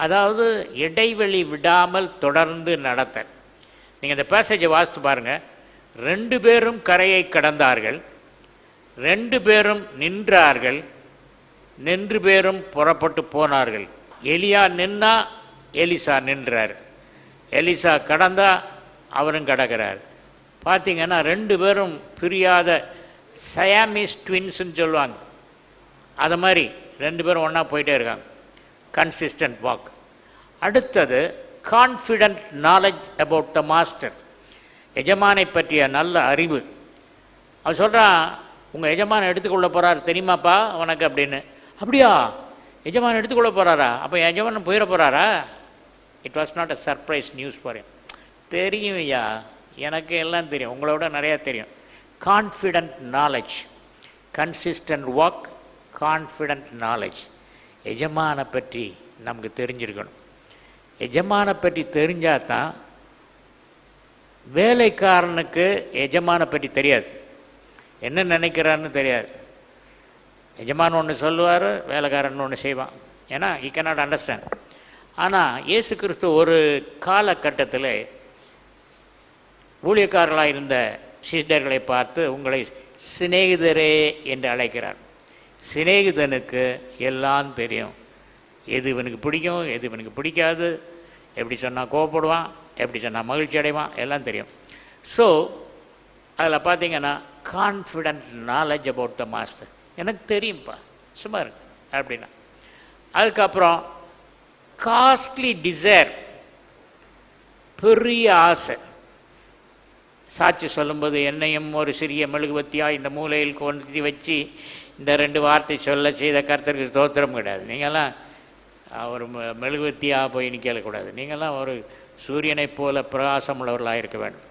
அதாவது இடைவெளி விடாமல் தொடர்ந்து நடத்த. நீங்கள் இந்த பேசேஜை வாசித்து பாருங்கள். 2 பேரும் கரையை கடந்தார்கள், 2 பேரும் நின்றார்கள், 2 பேரும் புறப்பட்டு போனார்கள். எலியா நின்னா, எலிசா நின்றார். எலிசா கடந்தா, அவரும் கிடக்கிறார். பார்த்தீங்கன்னா 2 பேரும் பிரியாத சயாமிஸ் ட்வின்ஸ்ன்னு சொல்லுவாங்க. அது மாதிரி 2 பேரும் ஒன்றா போயிட்டே இருக்காங்க. Consistent walk. அடுத்தது confident knowledge about the master. எஜமானை பற்றிய நல்ல அறிவு. அவன் சொல்கிறான், உங்கள் எஜமானை எடுத்துக்கொள்ள போகிறார் தெரியுமாப்பா உனக்கு அப்படின்னு. அப்படியா, எஜமான் எடுத்துக்கொள்ள போகிறாரா? அப்போ எஜமான் போயிட போகிறாரா? It was not a surprise news for him. தெரியும் ஐயா, எனக்கு எல்லாம் தெரியும், உங்களோட நிறையா தெரியும். Confident knowledge, consistent walk, confident knowledge. எஜமானை பற்றி நமக்கு தெரிஞ்சிருக்கணும். எஜமானை பற்றி தெரிஞ்சால் தான், வேலைக்காரனுக்கு எஜமானை பற்றி தெரியாது, என்ன நினைக்கிறான்னு தெரியாது. எஜமான் ஒன்று சொல்லுவார், வேலைக்காரன் ஒன்று செய்வான். ஏன்னா ஈ கேனாட் அண்டர்ஸ்டாண்ட். ஆனால் இயேசு கிறிஸ்து ஒரு காலகட்டத்தில் ஊழியக்காரர்களாக இருந்த சீடர்களை பார்த்து உங்களை சிநேகிதரே என்று அழைக்கிறார். சிநேகிதனுக்கு எல்லாம் தெரியும். எது இவனுக்கு பிடிக்கும், எது இவனுக்கு பிடிக்காது, எப்படி சொன்னால் கோவப்படுவான், எப்படி சொன்னால் மகிழ்ச்சி அடைவான், எல்லாம் தெரியும். ஸோ அதில் பார்த்தீங்கன்னா confident knowledge about the master. எனக்கு தெரியும்ப்பா, சும்மா இருக்கு அப்படின்னா. அதுக்கப்புறம் காஸ்ட்லி டிசைர், பெரிய ஆசை. சாட்சி சொல்லும்போது என்னையும் ஒரு சிறிய மெழுகுவத்தியாக இந்த மூலையில் கொண்டு வச்சு இந்த 2 வார்த்தை சொல்ல செய்த கர்த்தருக்கு ஸ்தோத்திரம் கிடையாது. நீங்கள்லாம் ஒரு மெழுகுவத்தியாக போய் நிற்கக்கூடாது. நீங்கள்லாம் ஒரு சூரியனைப் போல பிரகாசம் உள்ளவர்களாக இருக்க வேண்டும்.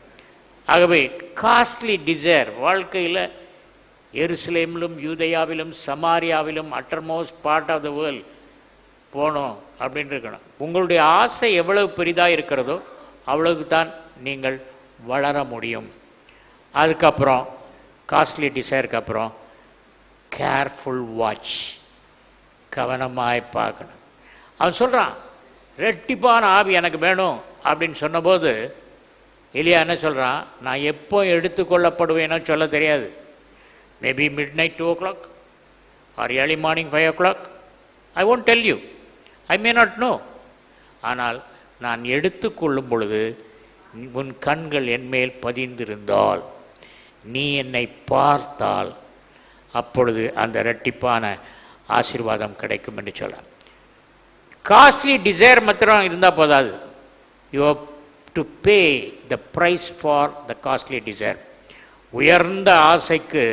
ஆகவே காஸ்ட்லி டிசைர், வாழ்க்கையில் எருசலேமிலும் யூதேயாவிலும் சமாரியாவிலும் அட்டர்மோஸ்ட் பார்ட் ஆஃப் த வேர்ல்ட் போகணும் அப்படின்னு இருக்கணும். உங்களுடைய ஆசை எவ்வளவு பெரிதாக இருக்கிறதோ அவ்வளவுக்கு தான் நீங்கள் வளர முடியும். அதுக்கப்புறம் காஸ்ட்லி டிசைருக்கு அப்புறம் கேர்ஃபுல் வாட்ச், கவனமாய் பார்க்கணும். அவன் சொல்கிறான், ரெட்டிப்பான ஆவி எனக்கு வேணும் அப்படின்னு சொன்னபோது எலியா என்ன சொல்கிறான், நான் எப்போ எடுத்துக்கொள்ளப்படுவேனோ சொல்ல தெரியாது. Maybe midnight 2 o'clock or early morning 5 o'clock. I won't tell you. I may not know. ஆனால் நான் எடுத்துக்கொள்ளும் பொழுது உன் கண்கள் என்மேல் பதிந்திருந்தால், நீ என்னை பார்த்தால், அப்பொழுது அந்த இரட்டிப்பான ஆசீர்வாதம் கிடைக்கும் என்று சொல்கிறார். காஸ்ட்லி டிசைர் மாத்திரம் இருந்தால் போதாது. You have to pay the price for the costly desire. உயர்ந்த ஆசைக்கு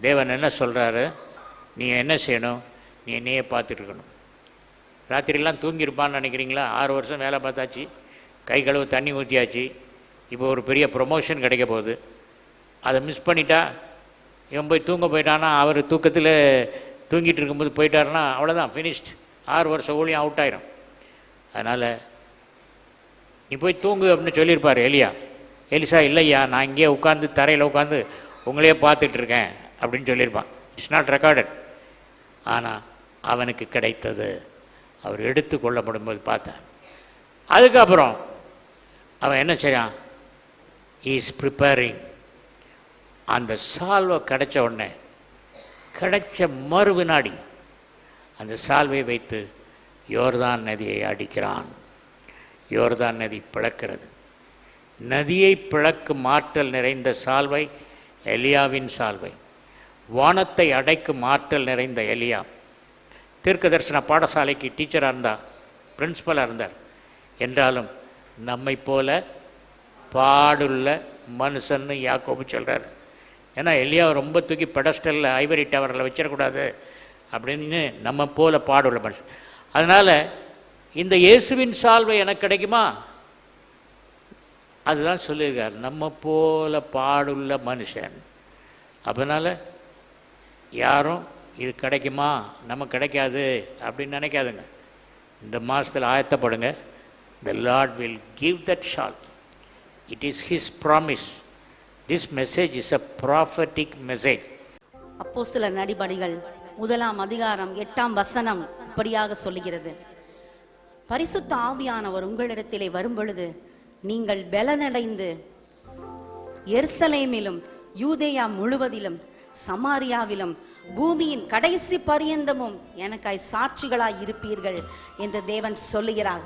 தேவன் என்ன சொல்கிறாரு, நீ என்ன செய்யணும், நீ என்னையே பார்த்துருக்கணும். ராத்திரிலாம் தூங்கியிருப்பான்னு நினைக்கிறீங்களா? 6 வருஷம் வேலை பார்த்தாச்சு, கை கழுவு தண்ணி ஊற்றியாச்சு, இப்போ ஒரு பெரிய ப்ரொமோஷன் கிடைக்க போகுது. அதை மிஸ் பண்ணிட்டா, இவன் போய் தூங்க போயிட்டான்னா, அவர் தூக்கத்தில் தூங்கிட்டு இருக்கும்போது போயிட்டாருன்னா அவ்வளோதான், ஃபினிஷ்ட். 6 வருஷம் ஊழியம் அவுட் ஆயிரும். அதனால் நீ போய் தூங்கு அப்படின்னு சொல்லியிருப்பார் எலியா. எலிசா, இல்லையா நான் இங்கேயே உட்காந்து தரையில் உட்காந்து உங்களையே பார்த்துட்ருக்கேன் அப்படின்னு சொல்லியிருப்பான். It's not recorded. ஆனால் அவனுக்கு கிடைத்தது, அவர் எடுத்து கொள்ளப்படும் போது பார்த்தேன். அதுக்கப்புறம் அவன் என்ன செய்யான், இஸ் ப்ரிப்பேரிங். அந்த சால்வை கிடைச்ச உடனே, கிடைச்ச மறு வினாடி அந்த சால்வை வைத்து யோர்தான் நதியை அடிக்கிறான். யோர்தான் நதி பிளக்கிறது. நதியை பிளக்கும் ஆற்றல் நிறைந்த சால்வை எலியாவின் சால்வை. வானத்தை அடைக்கும் ஆற்றல் நிறைந்த எலியா. தீர்க்க தரிசன பாடசாலைக்கு டீச்சராக இருந்தார், பிரின்சிபலாக இருந்தார். என்றாலும் நம்மை போல பாடுள்ள மனுஷன்னு யாக்கோபு சொல்கிறார். ஏன்னா எலியாவை ரொம்ப தூக்கி பெடஸ்டலில் ஐவரி டவரில் வச்சிடக்கூடாது அப்படின்னு நம்ம போல பாடுள்ள மனுஷன். அதனால் இந்த இயேசுவின் சால்வை எனக்கு கிடைக்குமா? அதுதான் சொல்லியிருக்கார், நம்ம போல பாடுள்ள மனுஷன். அதனால் யாரும் இது கிடைக்குமா, நமக்கு கிடைக்காது அப்படின்னு நினைக்காதுங்க. இந்த மாதத்தில் ஆயத்தப்படுங்க. The Lord will give that shawl. It is His promise. This message is a prophetic message. அப்போஸ்தலர் நடபடிகள் 1 அதிகாரம் 8 வசனம் இப்படியாக சொல்லுகிறது, பரிசுத்த ஆவியானவர் உங்களிடத்திலே வரும்பொழுது நீங்கள் பலனடைந்து எருசலேமிலும் யூதேயா முழுவதிலும் சமாரியாவிலும் பூமியின் கடைசி பரியந்தமும் எனக்காய் சாட்சிகளாய் இருப்பீர்கள் என்று தேவன் சொல்லுகிறார்.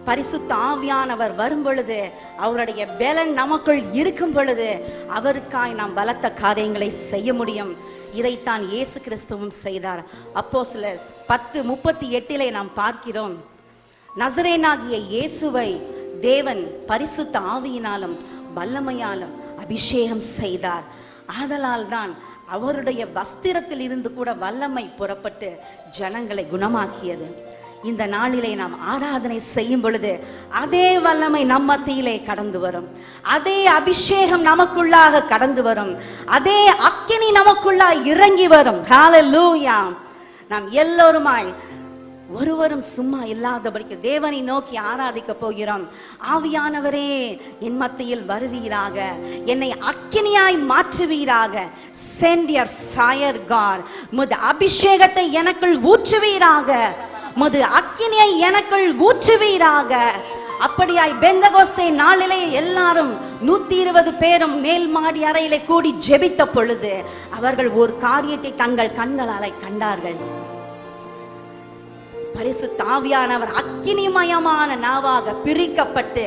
பரிசுத்த ஆவியானவர் வரும் பொழுது, அவருடைய பலன் நமக்குள் இருக்கும் பொழுது, அவருக்காய் நாம் பலத்த காரியங்களை செய்ய முடியும். இதைத்தான் இயேசு கிறிஸ்துவும் செய்தார். அப்போஸ்தலர் 10:38 நாம் பார்க்கிறோம், நசரேயனாகிய இயேசுவை தேவன் பரிசுத்த ஆவியினாலும் வல்லமையாலும் அபிஷேகம் செய்தார். ஆதலால் தான் அவருடைய வஸ்திரத்தில் இருந்து கூட வல்லமை புறப்பட்டு ஜனங்களை குணமாக்கியது. இந்த நாளிலே நாம் ஆராதனை செய்யும் பொழுது அதே வல்லமை நம் மத்தியிலே கடந்து வரும், அதே அபிஷேகம் நமக்குள்ளாக கடந்து வரும், அதே அக்கினி நமக்குள்ளாக இறங்கி வரும். ஹல்லேலூயா. நாம் எல்லோருமாய் ஒருவரும் சும்மா இல்லாதபடிக்கு தேவனை நோக்கி ஆராதிக்க போகிறோம். ஆவியானவரே, என் மத்தியில் வருவீராக, என்னை அக்கினியாய் மாற்றுவீராக. Send your fire God. முது அபிஷேகத்தை எனக்குள் ஊற்றுவீராக, முது அக்கினியை எனக்குள் ஊற்றுவீராக. அப்படியாய் பெந்தகோஸ்தே நாளிலே எல்லாரும் 120 பேரும் மேல் மாடி அறையிலே கூடி ஜெபித்த பொழுது அவர்கள் ஒரு காரியத்தை தங்கள் கண்களால் கண்டார்கள். பரிசுத்த ஆவியானவர் அக்கினிமயமான நாவாக பிரிக்கப்பட்டு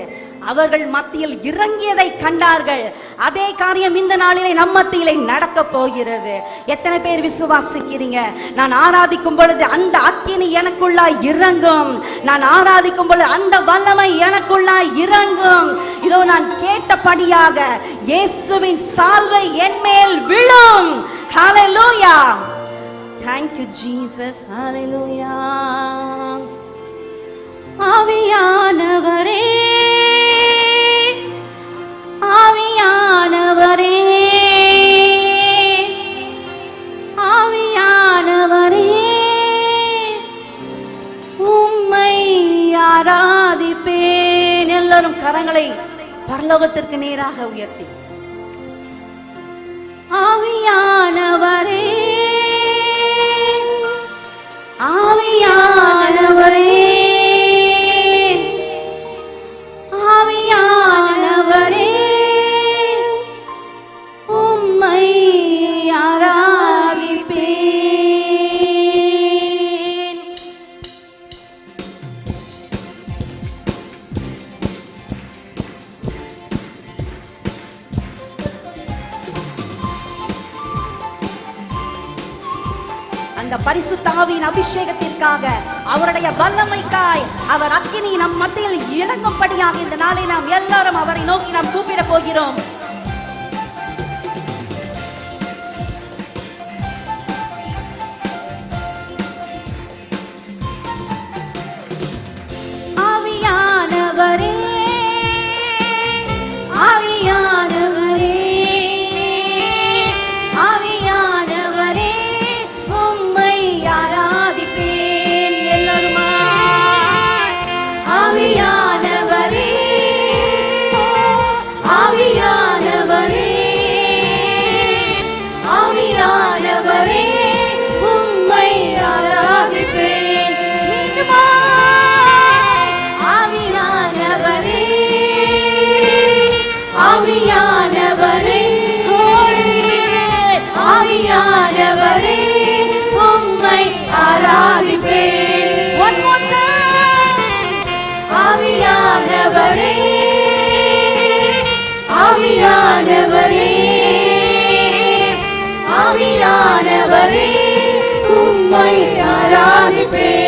அவர்கள் மத்தியில் இறங்கியதை கண்டார்கள். அதே காரியம் இந்த நாளிலே நம் மத்தியிலே நடக்க போகிறது. எத்தனை பேர் விசுவாசிக்கிறீங்க? நான் ஆராதிக்கும் பொழுது அந்த அக்கினி எனக்குள்ளாய் இறங்கும், நான் ஆராதிக்கும் பொழுது அந்த வல்லமை எனக்குள்ளாய் இறங்கும். இதோ நான் கேட்டபடியாக இயேசுவின் சால்வை என் மேல் விழும். ஹல்லேலூயா. Thank you Jesus. Hallelujah. ஆவியானவரே, ஆவியானவரே, ஆவியானவரே, உம்மை ஆராதிப்பேன். எல்லாரும் கரங்களை பரலோகத்திற்கு நேராக உயர்த்தி, ஆவியானவரே, ஆவியானவரே, ஆவியானவரே, உம்மை ஆராதிப்பேன். அந்த பரிசுத்த ஆவியின் அபிஷேகத்திற்காக, அவருடைய வல்லமைக்காய், அவர் அக்கினி நம் மத்தியில் இறங்கும்படியாக இந்த நாளை நாம் எல்லாரும் அவரை நோக்கி நாம் கூப்பிட போகிறோம். ஆவியானவரே, ஆவியானவரே, ஆவியானவரே, உம்மை ஆராதிப்பேன். எல்லாருமா ஆவியானவரே, ஆவியானவரே, ஆவியானவரே, உம்மை ஆராதிப்பேன். ஆவியானவரே, ஆவியானவரே, ஆவியானவரே, உம்மை ஆராதிப்பேன். One more time. ஆவியானவரே, ஆவியானவரே, ஆவியானவரே, உம்மை ஆராதிப்பேன்.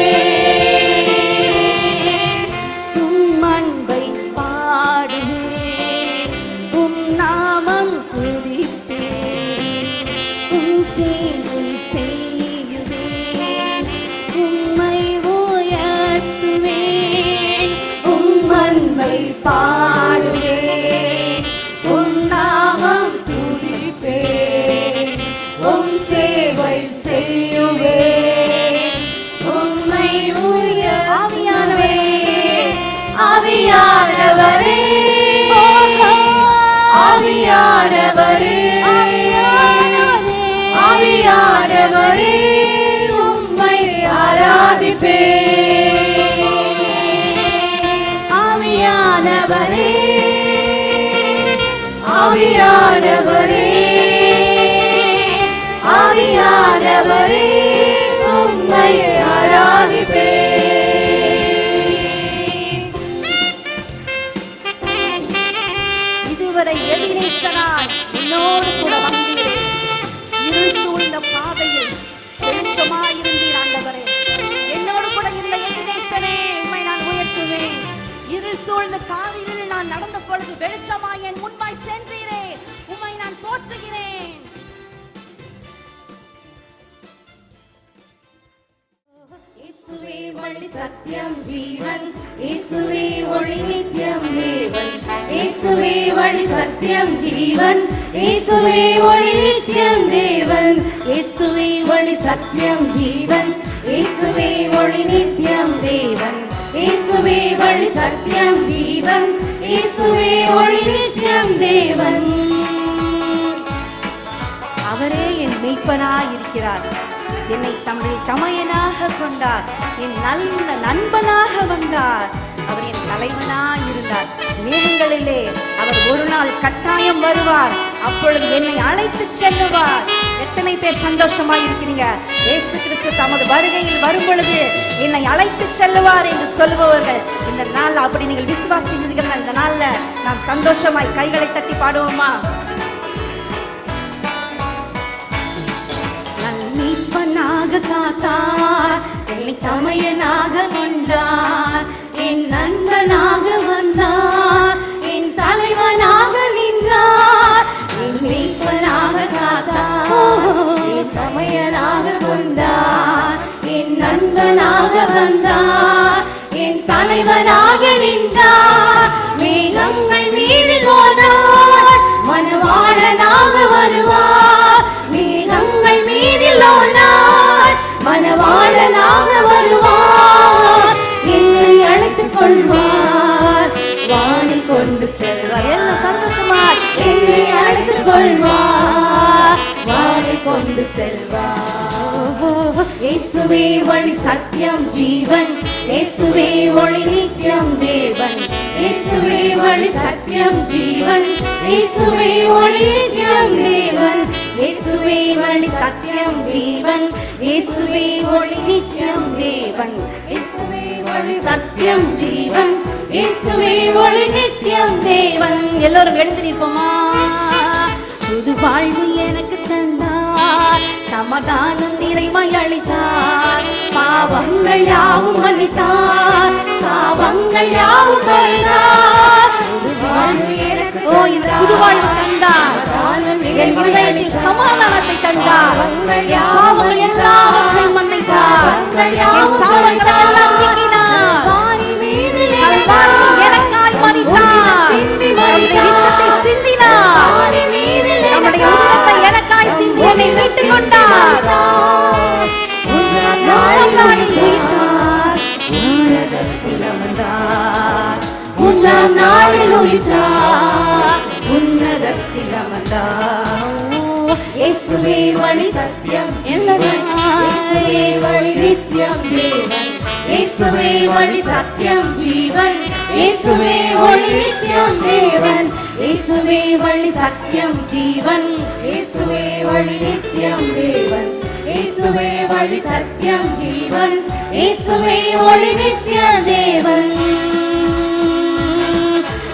உம் அன்பை பாடுவேன், உம் நாமம் துதிப்பேன், உம் சேவை செய்யுவேன், உம்மை உயர்த்துவேன். உம் அன்பை பாடுவேன், உம் நாமம் துதிப்பேன், உம் சேவை செய்யுவேன், உம்மை உயர். ஆவியானவரே, ஆவியானவரே, ஆவியானவரே, ஆவியானவரே, உம்மை ஆராதிப்பேன். ஆவியானவரே, ஆவியானவரே, ஆவியானவரே, உம்மை ஆராதிப்பேன். சூழ்ந்த காலையில் நான் நடந்த பொழுது வெளிச்சமாய் என் முன்பாய் சென்றீரே, உம்மை நான் போற்றுகிறேன். இயேசுவே வழி சத்தியம் ஜீவன், இயேசுவே ஒளி நித்தியம் தேவன். இயேசுவே வழி சத்தியம் ஜீவன், இயேசுவே ஒளி நித்தியம் தேவன். இயேசுவே வழி சத்தியம் ஜீவன், இயேசுவே ஒளி நித்தியம் தேவன். இயேசுவே வழி சத்தியம் ஜீவன், இயேசுவே ஒளி நித்தியம் தேவன். அவரே என் மெய்ப்பனாய் இருக்கிறார். என்னை தம்முடைய தமையனாக கொண்டார். என் நல்ல நண்பனாக வந்தார். அவர் என் தலைவனாய் இருந்தார். மேகங்களிலே அவர் ஒரு நாள் கட்டாயம் வருவார். அப்பொழுது என்னை அழைத்து செல்லுவார். எத்தனை பேர் சந்தோஷமாய் இருக்கிறீங்க? இயேசு கிறிஸ்து தமது வருகையில் வரும் பொழுது என்னை அழைத்து செல்லுவார் என்று சொல்லுபவர்கள் இந்த நாள் அப்படி நீங்கள் விசுவாசிக்கிறீர்கள். இந்த நாள்ல நாம் சந்தோஷமாய் கைகளை தட்டி பாடுவோமா? மீட்பனாக காத்தார், என்னை தமையனாக வந்தார். என் நண்பனாக வந்தார், என் தலைவனாக நின்றார். என் மீட்பனாக காத்தார், என் தமையனாக கொண்டார். என் நண்பனாக வந்தார், என் தலைவனாக நின்றார். மேகங்கள் மீது போனார், மனவாளனாக வருவார். மேகங்கள் மீதில் ஓனார், மனவாளனாக வருவார். என்னை அழைத்துக் கொள்வார், வானில் கொண்டு செல்வார். எல்லாம் சந்தோஷமாய் என்னை அழைத்துக் கொள்வார், வானில் கொண்டு செல்வார். இயேசுவே வழி சத்தியம் ஜீவன், இயேசுவே ஒளி நித்தியம் தேவன். இயேசுவே வழி சத்தியம் ஜீவன், இயேசுவே ஒளி நித்தியம் தேவன். இயேசுவே வழி சத்தியம் ஜீவன், இயேசுவே ஒளி நித்தியம் தேவன். இயேசுவே வழி சத்தியம் ஜீவன், இயேசுவே ஒளி நித்தியம் தேவன். எல்லோரும் எழுந்திருப்போமா? புது வாழ்வு எனக்கு தந்தார், சமாதானம் நிறைமை அளித்தார். பாவங்கள் யாவும் மன்னித்தார், பாவங்கள் யாவும் தொலைத்தார். புது வாழ்வு எனக்கு புது வாழ்வு தந்தார், என் இதயத்தில் சமாதானத்தை தந்தார். பாவங்கள் எல்லாவற்றையும் மன்னித்தார், என் சாபங்களை எல்லாம் நீக்கினார். எனக்காய் மரித்தார், இரத்தத்தை சிந்தினார். நம்முடைய உதிரத்தை எனக்காய் சிந்தி என்னை மீட்டுக் கொண்டார். மூன்றாம் நாளில் உயிர்த்தார், உன்னதத்தில் அமர்ந்தார். மூன்றாம் நாளில் உயிர்த்தார், உன்னதத்தில் அமர்ந்தார். இயேசுவே வழி சத்தியம் ஜீவன், இயேசுவே வழி நித்தியம் தேவன். இயேசுவே வழி சத்தியம் ஜீவன், இயேசுவே ஒளி நித்தியம் தேவன். இயேசுவே வழி சத்தியம் ஜீவன், இயேசுவே ஒளி நித்தியம் தேவன். இயேசுவே வழி சத்தியம் ஜீவன், இயேசுவே ஒளி நித்திய தேவன்.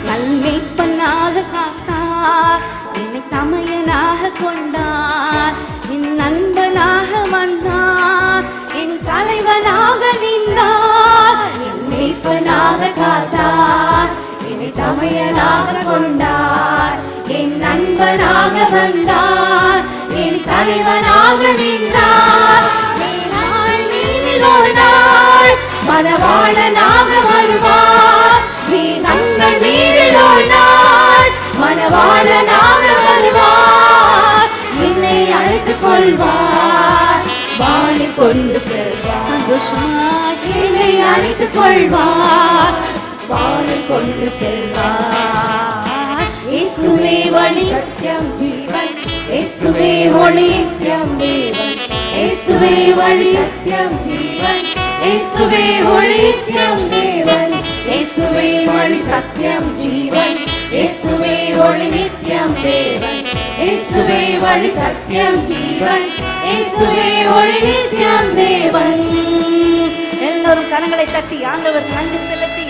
நல்மேய்ப்பனாக காத்தார், என்னை தமையனாக கொண்டார். என் நண்பனாக வந்தார், என் தலைவனாக நின்றார். என் மேய்ப்பனாக காத்தார், என்னை தமையனாக கொண்டார். என் நண்பனாக வந்தார், என் தலைவனாக நின்றார். மேலாள் மீதில் ஓனாள், மனவாளனாக வருவார். மேகங்கள் மீதில் ஓனாள், மனவாளனாக வருவார். என்னை அழைத்துக் கொள்வார், வானில் கொண்டு செல்வார். சந்தோஷமாக என்னை அழைத்துக் கொள்வார், வானில் கொண்டு செல்வார். இயேசுவே வழி சத்தியம் ஜீவன், இயேசுவே ஒளி நித்தியம் தேவன். இயேசுவே வழி சத்தியம் ஜீவன், இயேசுவே ஒளி நித்தியம் தேவன். இயேசுவே வழி சத்தியம் ஜீவன், இயேசுவே ஒளி நித்தியம் தேவன். இயேசுவே வழி சத்தியம் ஜீவன், இயேசுவே ஒளி நித்தியம் தேவன். எல்லோரும் கரங்களை தட்டி ஆண்டவருக்கு நன்றி செலுத்தி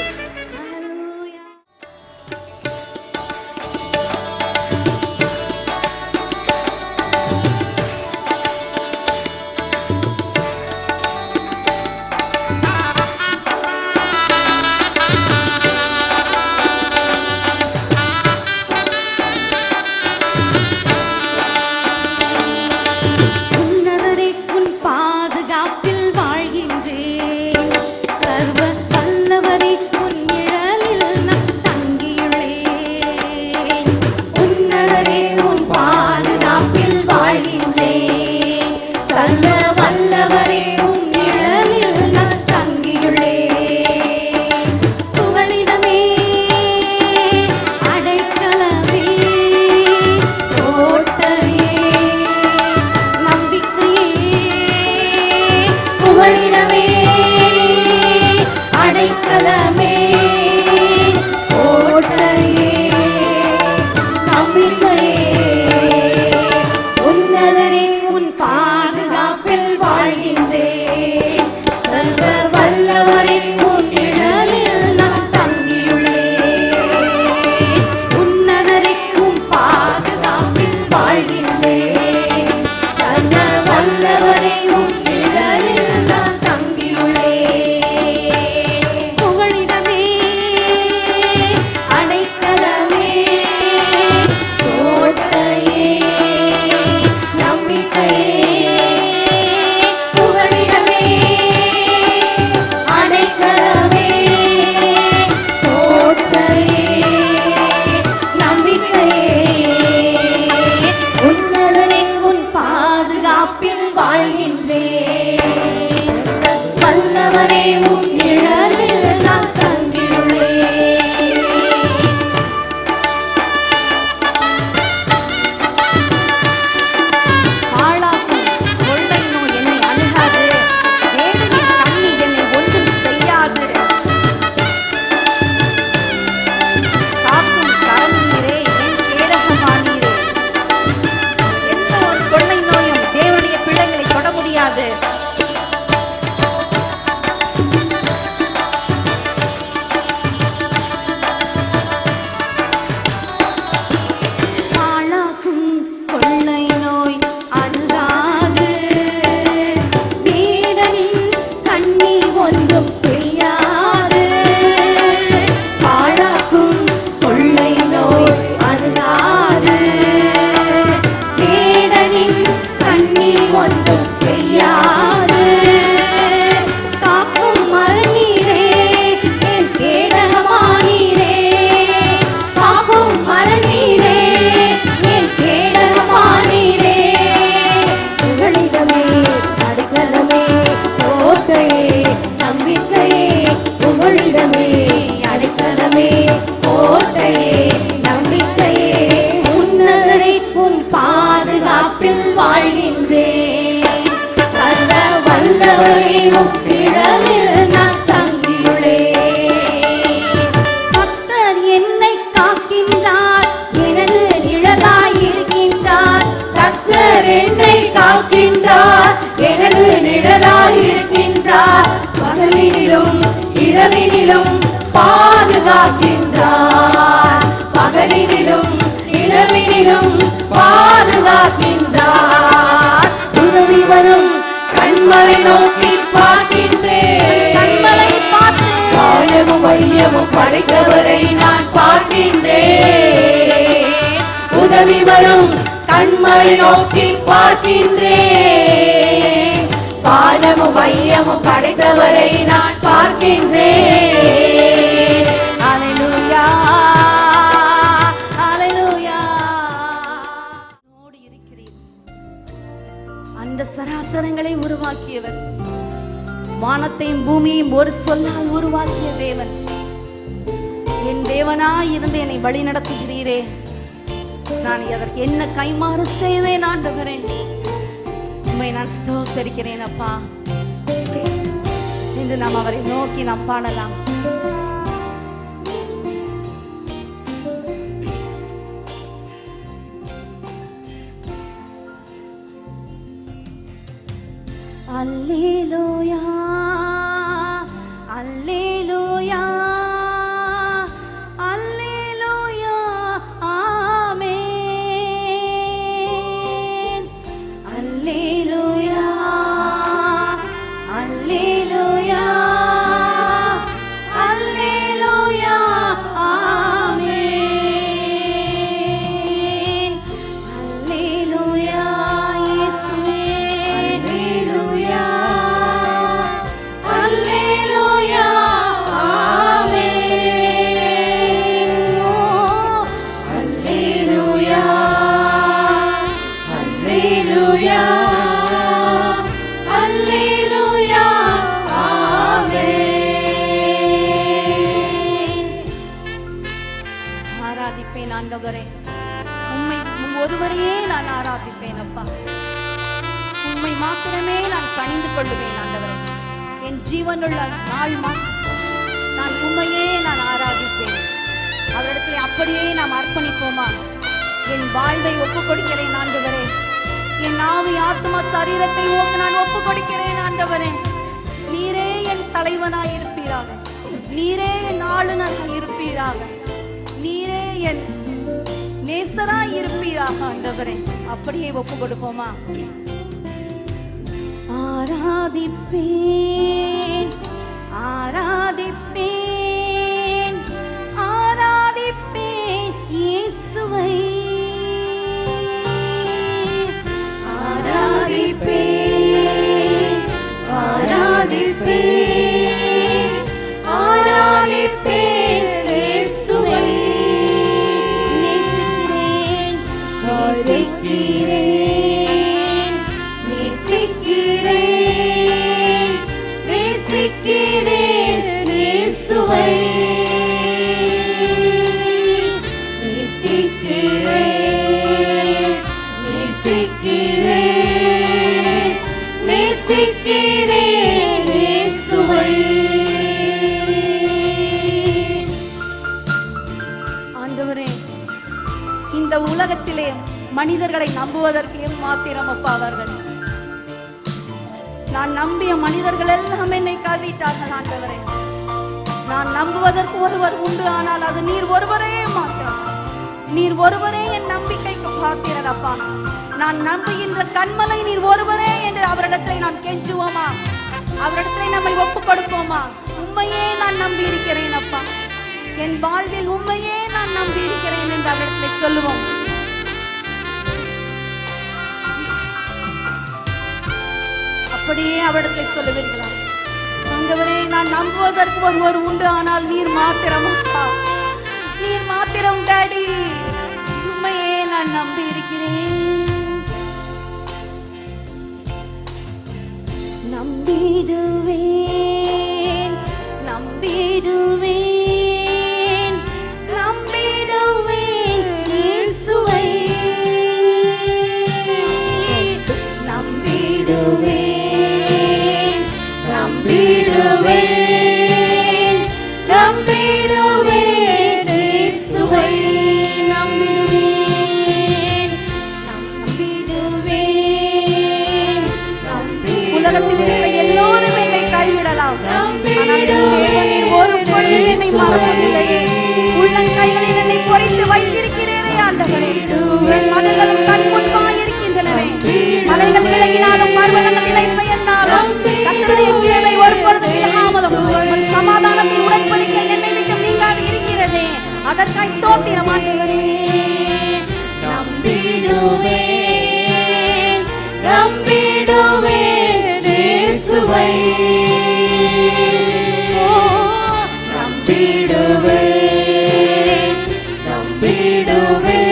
பகலினிலும் இரவினிலும் பாதுகாக்கின்றார். பகலினிலும் இரவினிலும் பாதுகாக்கின்றார். உதவி வரும் கண்மலை நோக்கி பார்க்கின்றேன். கண்மலை பார்த்து வாயமும் வையமும் படைத்தவரை நான் பார்க்கின்றேன். உதவி வரும் கண்மலை நோக்கி பார்க்கின்றேன். வானமும் வையமும் படைத்தவரை நான் பார்க்கின்றேன். அல்லேலூயா அல்லேலூயா. இருக்கிறேன். அந்த சராசரங்களை உருவாக்கியவர், வானத்தையும் பூமியையும் ஒரு சொல்லால் உருவாக்கிய தேவன், என் தேவனாய் இருந்து என்னை வழி நடத்துகிறீரே, நான் அதற்கு என்ன கைமாறு செய்வேன் ஆண்டவரே? உம்மை நான் ஸ்தோத்தரிக்கிறேன் அப்பா. இன்று நாம் அவரை நோக்கி நாம் பாடலாம். அல்லேலூயா அல்லேலூயா அல்லேலூயா ஆமென். அல்லேலூயா அல்லேலூயா அல்லேலூயா ஆமென். அல்லேலூயா இயேசுவே. அல்லேலூயா அல்லேலூயா ஆமென். ஓ அல்லேலூயா அல்லேலூயா அல்லேலூயா ஆமென். ஆராதிப்பேன் ஆண்டவரே, உம்மை ஒருவரையே நான் ஆராதிப்பேன் அப்பா. உம்மை மாத்திரமே நான் பணிந்து கொள்ளுவேன் ஆண்டவரே. என் ஜீவனுள்ள நாள் நான் உம்மையே நான் ஆராதிப்பேன். அவரிடத்திலே அப்படியே நாம் அர்ப்பணிப்போமா? என் வாழ்வை ஒப்புக் கொடுக்கிறேன் ஆண்டவரே. என் ஆவி ஆத்மா சரீரத்தை நான் ஒப்புக் கொடுக்கிறேன் ஆண்டவரே. நீரே என் தலைவனாய் இருப்பீராக, நீரே என் ஆளுநராய் இருப்பீராக, நீரே என் நேசராய் இருப்பீராக ஆண்டவரே. அப்படியே ஒப்பு கொடுப்போமா? ஆராதிப்பேன் ஆராதிப்பேன் ஆராதிப்பேன் இயேசுவை. ஆராதிப்பேன் ஆராதிப்பேன் ஆராதிப்பேன் இயேசுவை. நேசிக்கிறேன் நேசிக்கிறேன் நேசிக்கிறேன் நேசிக்கிறேன் இயேசுவை. நேசிக்கிறேன் நேசிக்கிறேன் நேசிக்கிறேன் இயேசுவை. ஆண்டவரே, இந்த உலகத்திலே மனிதர்களை நம்புவதற்கு மாத்திரம் அப்பா அவர்கள். நான் நம்பிய மனிதர்கள் எல்லாம் என்னை கைவிட்டார்கள் ஆண்டவரே. நான் நம்புவதற்கு ஒருவர் உண்டு, ஆனால் அது நீர் ஒருவரே மாத்திரம். நீர் ஒருவரே என் நம்பிக்கைக்கு பாத்திரர் அப்பா. நான் நம்புகின்ற கண்மலை நீர் ஒருவரே என்று அவரிடத்தில் நாம் கெஞ்சுவோமா? அவரிடத்தில் நம்மை ஒப்புக் கொடுப்போமா? உண்மையே நான் நம்பி இருக்கிறேன் அப்பா, என் வாழ்வில் உண்மையே நான் நம்பி இருக்கிறேன் என்று அவரிடத்தில் சொல்லுவோம். அப்படியே அவரிடத்தில் சொல்லுவீர்களா? ஆண்டவரே, நான் நம்புவதற்கு ஒருவர் உண்டு, ஆனால் நீர் மாத்திரம் அப்பா, நீர் மாத்திரம் டாடி. உண்மையே நான் நம்பி இருக்கிறேன். நம்பிடுவேன் நம்பிடுவேன் நம்பிடுவேன் இயேசுவை. நம்பிடுவேன் நம்பிடுவேன் நம்பிடுவேன் இயேசுவை. நம்பிடுவேன் நம்பிடுவேன். உலகத்தில் இருக்கிற எல்லோரும் என்னை கைவிடலாம், அதற்காய் ஸ்தோத்திரம் ஆண்டவரே. நம்பிடுவேன் நம்பிடுவேன் இயேசுவை, நம்பிடுவேன் நம்பிடுவேன்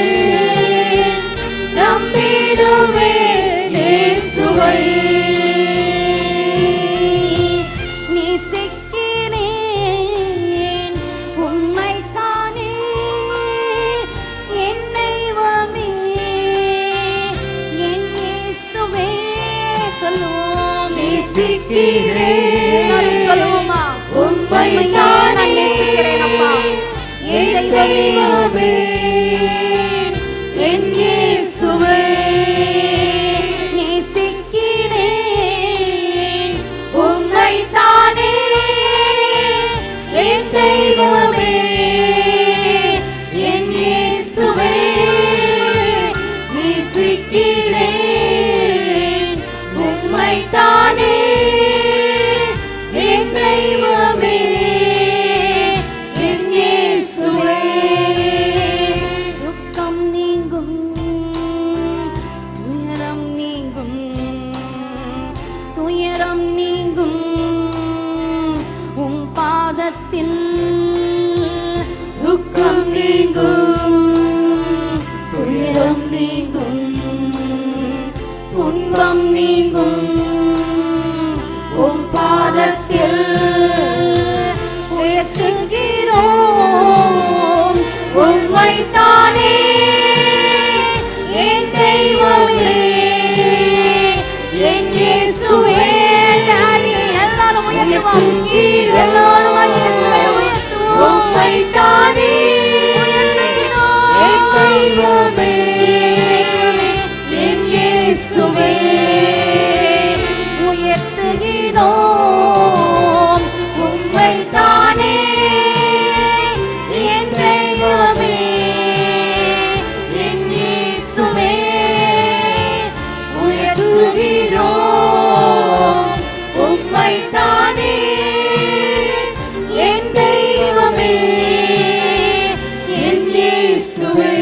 நம்பிடுவேன் இயேசுவை. நேசிக்கிறேன் உம்மைத்தானே என் தெய்வமே என் இயேசுவே. சொல்லுவோம் நேசிக்கிறேன், சொல்லுவோமா? உம்மைத்தான் நான் நேசிக்கிறேன் அப்பா, என் தெய்வமே என் இயேசுவே. நேசிக்கிறேன் உம்மைத்தானே என் தெய்வமே என் இயேசுவே. நேசிக்கிறேன் உம்மைத்தானே என் தெய்வமே என் இயேசுவே. துக்கம் நீங்கும் துயரம் நீங்கும் துயரம் நீங்கும் உம் பாதத்தில். துக்கம் நீங்கும் துயரம் நீங்கும் துன்பம் நீங்கும் உம் பாதத்தில். உயர்த்துகிறோம் உம்மைத்தானே என் தெய்வமே என் இயேசுவே. டாடி எல்லாரும் உயர்த்துவோம், எல்லாரும் இயேசுவை உயர்த்துவோம். உம்மைத்தானே என் தெய்வமே என் இயேசுவே. உயர்த்துகிறோம் உம்மைத்தானே என் தெய்வமே என் இயேசுவே. உயர்த்துகிறோம் உம்மைத்தானே என் தெய்வமே என் இயேசுவே.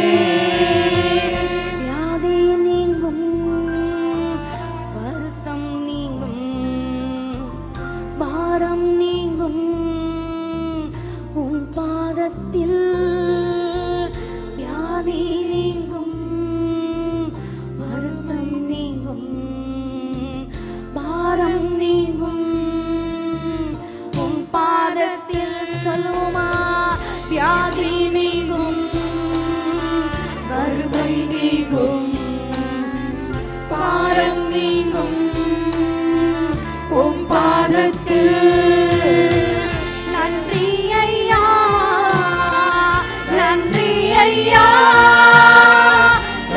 வியாதி நீங்கும் வருத்தம் நீங்கும் பாரம் நீங்கும் உம் பாதத்தில். வியாதி நீங்கும் வருத்தம் நீங்கும் பாரம் நீங்கும் உம் பாதத்தில். சொல்லுமா? வியாதி நீங்கும் வருத்தம் நீங்கும் பாரம் நீங்கும் உம் பாதத்தில். நன்றி ஐயா நன்றி ஐயா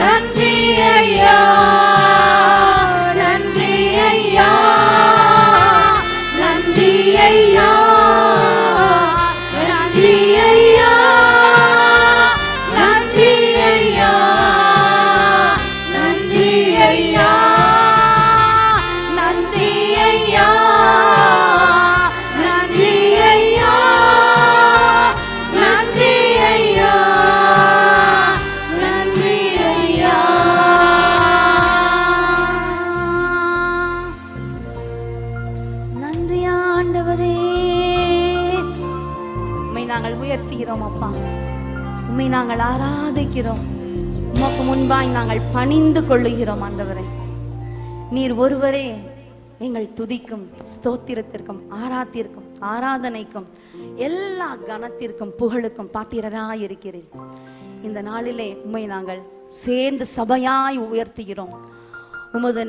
நன்றி ஐயா நன்றி ஐயா நன்றி ஐயா நன்றி ஐயா நன்றி ஐயா நன்றி ஐயா நன்றி ஐயா நன்றி ஐயா நன்றி ஐயா நன்றி ஐயா. நன்றி ஆண்டவரே, உம்மை நாங்கள் உயர்த்துகிறோம் அப்பா, உம்மை நாங்கள் ஆராதிக்கிறோம், உமக்கு முன்பாய் நாங்கள் பணிந்து கொள்ளுகிறோம் ஆண்டவரே. நீர் ஒருவரே எங்கள் துதிக்கும் ஸ்தோத்திரத்திற்கும் ஆராத்திற்கும் ஆராதனைக்கும் எல்லா கனத்திற்கும் புகழுக்கும் பாத்திரராய் இருக்கிறேன். இந்த நாளிலே உம்மை நாங்கள் சேர்ந்து சபையாய் உயர்த்துகிறோம், உமது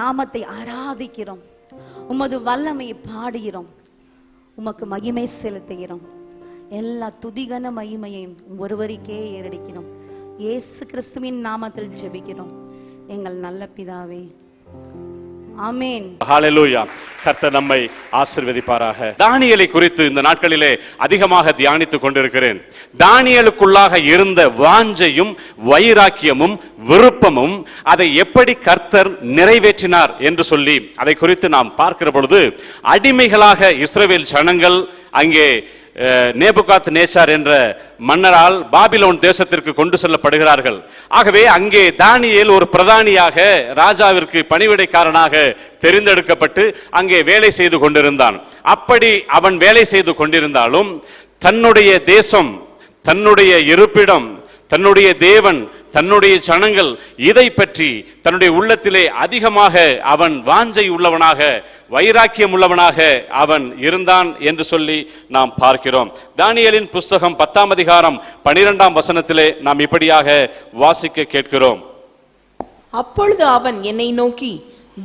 நாமத்தை ஆராதிக்கிறோம், உமது வல்லமையை பாடுகிறோம், உமக்கு மகிமை செலுத்துகிறோம். எல்லா துதிகன மகிமையையும் ஒருவருக்கே ஏறடிக்கிறோம். இயேசு கிறிஸ்துவின் நாமத்தில் ஜெபிக்கிறோம் எங்கள் நல்ல பிதாவே, ஆமென். ஹல்லேலூயா. கர்த்தர் நம்மை ஆசீர்வதிப்பாராக. தானியேலை குறித்து இந்த நாட்களிலே அதிகமாக தியானித்துக் கொண்டிருக்கிறேன். தானியேலுக்குள்ளாக இருந்த வாஞ்சையும் வைராக்கியமும் விருப்பமும் அதை எப்படி கர்த்தர் நிறைவேற்றினார் என்று சொல்லி அதை குறித்து நாம் பார்க்கிற பொழுது, அடிமைகளாக இஸ்ரவேல் ஜனங்கள் அங்கே நேபுகாத் நேச்சார் என்ற மன்னரால் பாபிலோன் தேசத்திற்கு கொண்டு செல்லப்படுகிறார்கள். ஆகவே அங்கே தானியேல் ஒரு பிரதானியாக ராஜாவிற்கு பணிவிடைக்காரனாக தெரிந்தெடுக்கப்பட்டு அங்கே வேலை செய்து கொண்டிருந்தான். அப்படி அவன் வேலை செய்து கொண்டிருந்தாலும் தன்னுடைய தேசம், தன்னுடைய இருப்பிடம், தன்னுடைய தேவன், தன்னுடைய ஜனங்கள், இதை பற்றி தன்னுடைய உள்ளத்திலே அதிகமாக அவன் வாஞ்சை உள்ளவனாக, வைராக்கியம் உள்ளவனாக அவன் இருந்தான் என்று சொல்லி நாம் பார்க்கிறோம். தானியேலின் புஸ்தகம் 10ஆம் அதிகாரம் 12ஆம் வசனத்திலே நாம் இப்படியாக வாசிக்க கேட்கிறோம். அப்பொழுது அவன் என்னை நோக்கி,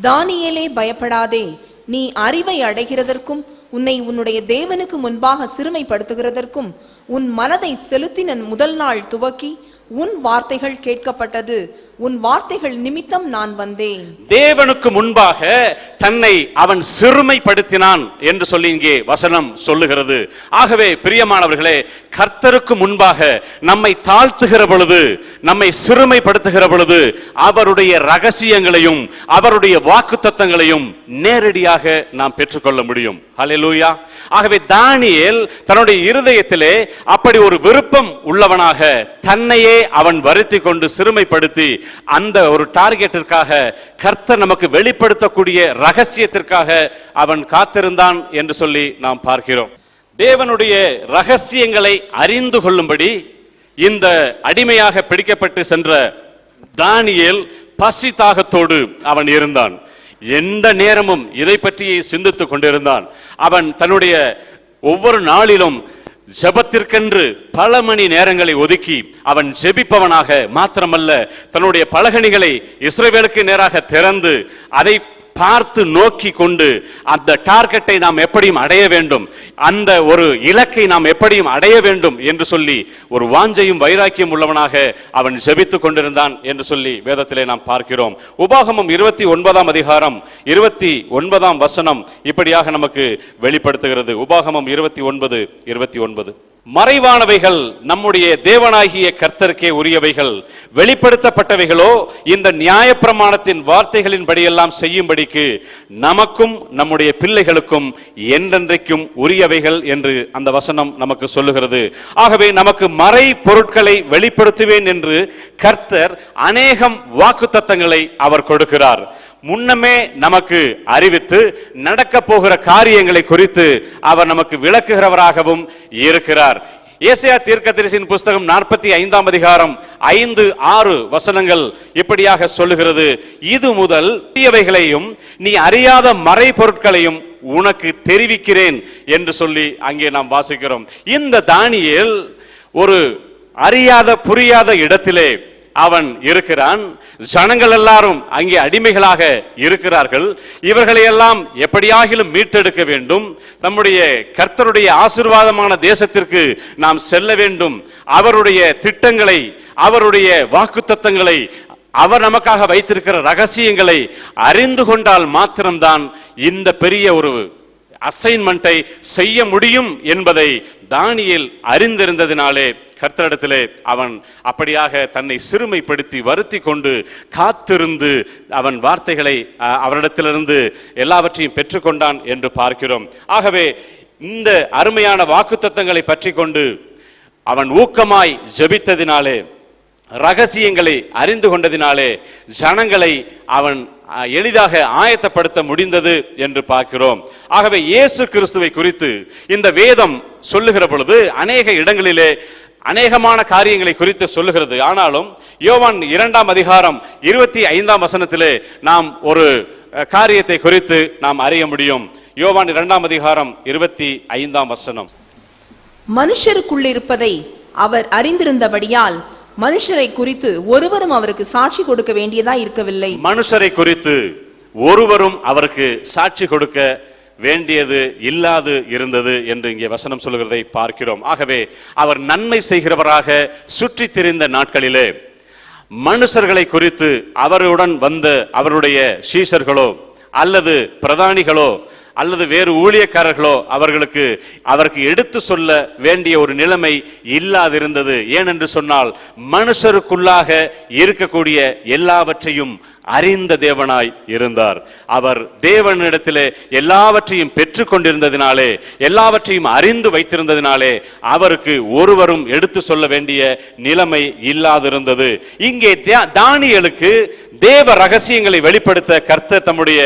தானியேலே, பயப்படாதே. நீ அறிவை அடைகிறதற்கும் உன்னை உன்னுடைய தேவனுக்கு முன்பாக சிறுமைப்படுத்துகிறதற்கும் உன் மனதை செலுத்தின முதல் நாள் துவக்கி உன் வார்த்தைகள் கேட்கப்பட்டது. உன் வார்த்தைகள் நிமித்தம் நான் வந்தேன். தேவனுக்கு முன்பாக தன்னை அவன் சிறுமைப்படுத்தினான் என்று சொல்லி இங்கே வசனம் சொல்லுகிறது. ஆகவே பிரியமானவர்களே, கர்த்தருக்கு முன்பாக நம்மை தாழ்த்துகிற பொழுது, நம்மை சிறுமைப்படுத்துகிற பொழுது அவருடைய ரகசியங்களையும் அவருடைய வாக்குத்தத்தங்களையும் நேரடியாக நாம் பெற்றுக்கொள்ள முடியும். ஹல்லேலூயா. ஆகவே தானியேல் தன்னுடைய இருதயத்திலே அப்படி ஒரு விருப்பம் உள்ளவனாக தன்னையே அவன் வருத்தி கொண்டு சிறுமைப்படுத்தி அந்த ஒரு டார்கெட்டிற்காக, கர்த்தர் நமக்கு வெளிப்படுத்தக்கூடிய ரகசியத்திற்காக அவன் காத்திருந்தான் என்று சொல்லி நாம் பார்க்கிறோம். தேவனுடைய ரகசியங்களை அறிந்து கொள்ளும்படி இந்த அடிமையாக பிடிக்கப்பட்டு சென்ற தானியேல் பசி தாகத்தோடு அவன் இருந்தான். எந்த நேரமும் இதை பற்றி சிந்தித்துக் கொண்டிருந்தான். அவன் தன்னுடைய ஒவ்வொரு நாளிலும் ஜெபத்திற்கென்று பல மணி நேரங்களை ஒதுக்கி அவன் ஜெபிப்பவனாக மாத்திரமல்ல, தன்னுடைய பலகணிகளை இஸ்ரவேலுக்கு நேராக திறந்து அதை பார்த்து நோக்கி கொண்டு அந்த டார்கெட்டை நாம் எப்படியும் அடைய வேண்டும், அந்த ஒரு இலக்கை நாம் எப்படியும் அடைய வேண்டும் என்று சொல்லி ஒரு வாஞ்சையும் வைராக்கியம் உள்ளவனாக அவன் ஜெபித்துக் கொண்டிருந்தான் என்று சொல்லி வேதத்திலே நாம் பார்க்கிறோம். உபாகமம் 29ஆம் அதிகாரம் 29ஆம் வசனம் இப்படியாக நமக்கு வெளிப்படுத்துகிறது. உபாகமம் 29:29. மறைவானவைகள் நம்முடைய தேவனாகிய கர்த்தருக்கே உரியவைகள், வெளிப்படுத்தப்பட்டவைகளோ இந்த நியாயப்பிரமாணத்தின் வார்த்தைகளின் படியெல்லாம் செய்யும்படிக்கு நமக்கும் நம்முடைய பிள்ளைகளுக்கும் என்றென்றைக்கும் உரியவைகள் என்று அந்த வசனம் நமக்கு சொல்லுகிறது. ஆகவே நமக்கு மறை பொருட்களை வெளிப்படுத்துவேன் என்று கர்த்தர் அநேகம் வாக்குத்தத்தங்களை அவர் கொடுக்கிறார். முன்னமே நமக்கு அறிவித்து நடக்க போகிற காரியங்களை குறித்து அவர் நமக்கு விளக்குகிறவராகவும் இருக்கிறார். ஏசாயா தீர்க்கதரிசியின் புஸ்தகம் 45ஆம் அதிகாரம் 5-6 வசனங்கள் இப்படியாக சொல்லுகிறது. இது முதல் தீயவைகளையும் நீ அறியாத மறை பொருட்களையும் உனக்கு தெரிவிக்கிறேன் என்று சொல்லி அங்கே நாம் வாசிக்கிறோம். இந்த தானியேல் ஒரு அறியாத புரியாத இடத்திலே அவன் இருக்கிறான். ஜனங்கள் எல்லாரும் அங்கே அடிமைகளாக இருக்கிறார்கள். இவர்களை எல்லாம் எப்படியாகிலும் மீட்டெடுக்க வேண்டும். நம்முடைய கர்த்தருடைய ஆசீர்வாதமான தேசத்திற்கு நாம் செல்ல வேண்டும். அவருடைய திட்டங்களை, அவருடைய வாக்குத்தத்தங்களை, அவர் நமக்காக வைத்திருக்கிற ரகசியங்களை அறிந்து கொண்டால் மாத்திரம்தான் இந்த பெரிய ஒரு அசைன்மெண்டை செய்ய முடியும் என்பதை தானியேல் அறிந்திருந்ததினாலே கர்த்தரிடத்திலே அவன் அப்படியாக தன்னை சிறுமைப்படுத்தி வருத்தி கொண்டு காத்திருந்து அவன் வார்த்தைகளை அவரிடத்திலிருந்து எல்லாவற்றையும் பெற்றுக்கொண்டான் என்று பார்க்கிறோம். ஆகவே இந்த அருமையான வாக்குத்தத்தங்களை பற்றி கொண்டு அவன் ஊக்கமாய் ஜெபித்ததினாலே, ரகசியங்களை அறிந்து கொண்டதினாலே ஜனங்களை அவன் எளிதாக ஆயத்தப்படுத்த முடிந்தது என்று பார்க்கிறோம். ஆகவே இயேசு கிறிஸ்துவை குறித்து இந்த வேதம் சொல்லுகிற பொழுது அநேக இடங்களிலே அநேகமான காரியங்களை குறித்து சொல்லுகிறது. ஆனாலும் யோவான் 2ஆம் அதிகாரம் 25ஆம் வசனத்திலே நாம் ஒரு காரியத்தை குறித்து நாம் அறிய முடியும். யோவான் 2ஆம் அதிகாரம் 25ஆம் வசனம். மனுஷருக்குள்ளிருப்பதை அவர் அறிந்திருந்தபடியால் மனுஷரை குறித்து ஒருவரும் அவருக்கு சாட்சி கொடுக்க வேண்டியதா இருக்கவில்லை. மனுஷரை குறித்து ஒருவரும் அவருக்கு சாட்சி கொடுக்க வேண்டியது இல்லாது இருந்தது என்று இங்கே வசனம் சொல்லுகிறதை பார்க்கிறோம். ஆகவே அவர் நன்மை செய்கிறவராக சுற்றி திரிந்த நாட்களிலே மனுஷர்களை குறித்து அவருடன் வந்த அவருடைய சீஷர்களோ அல்லது பிரதானிகளோ அல்லது வேறு ஊழியக்காரர்களோ அவருக்கு எடுத்து சொல்ல வேண்டிய ஒரு நிலைமை இல்லாதிருந்தது. ஏனென்று சொன்னால் மனுஷருக்குள்ளாக இருக்கக்கூடிய எல்லாவற்றையும் அறிந்த தேவனாய் இருந்தார். அவர் தேவனிடத்திலே எல்லாவற்றையும் பெற்று கொண்டிருந்ததினாலே, எல்லாவற்றையும் அறிந்து வைத்திருந்ததினாலே அவருக்கு ஒருவரும் எடுத்து சொல்ல வேண்டிய நிலைமை இல்லாதிருந்தது. இங்கே தானியேலுக்கு தேவ ரகசியங்களை வெளிப்படுத்த கர்த்தர் தம்முடைய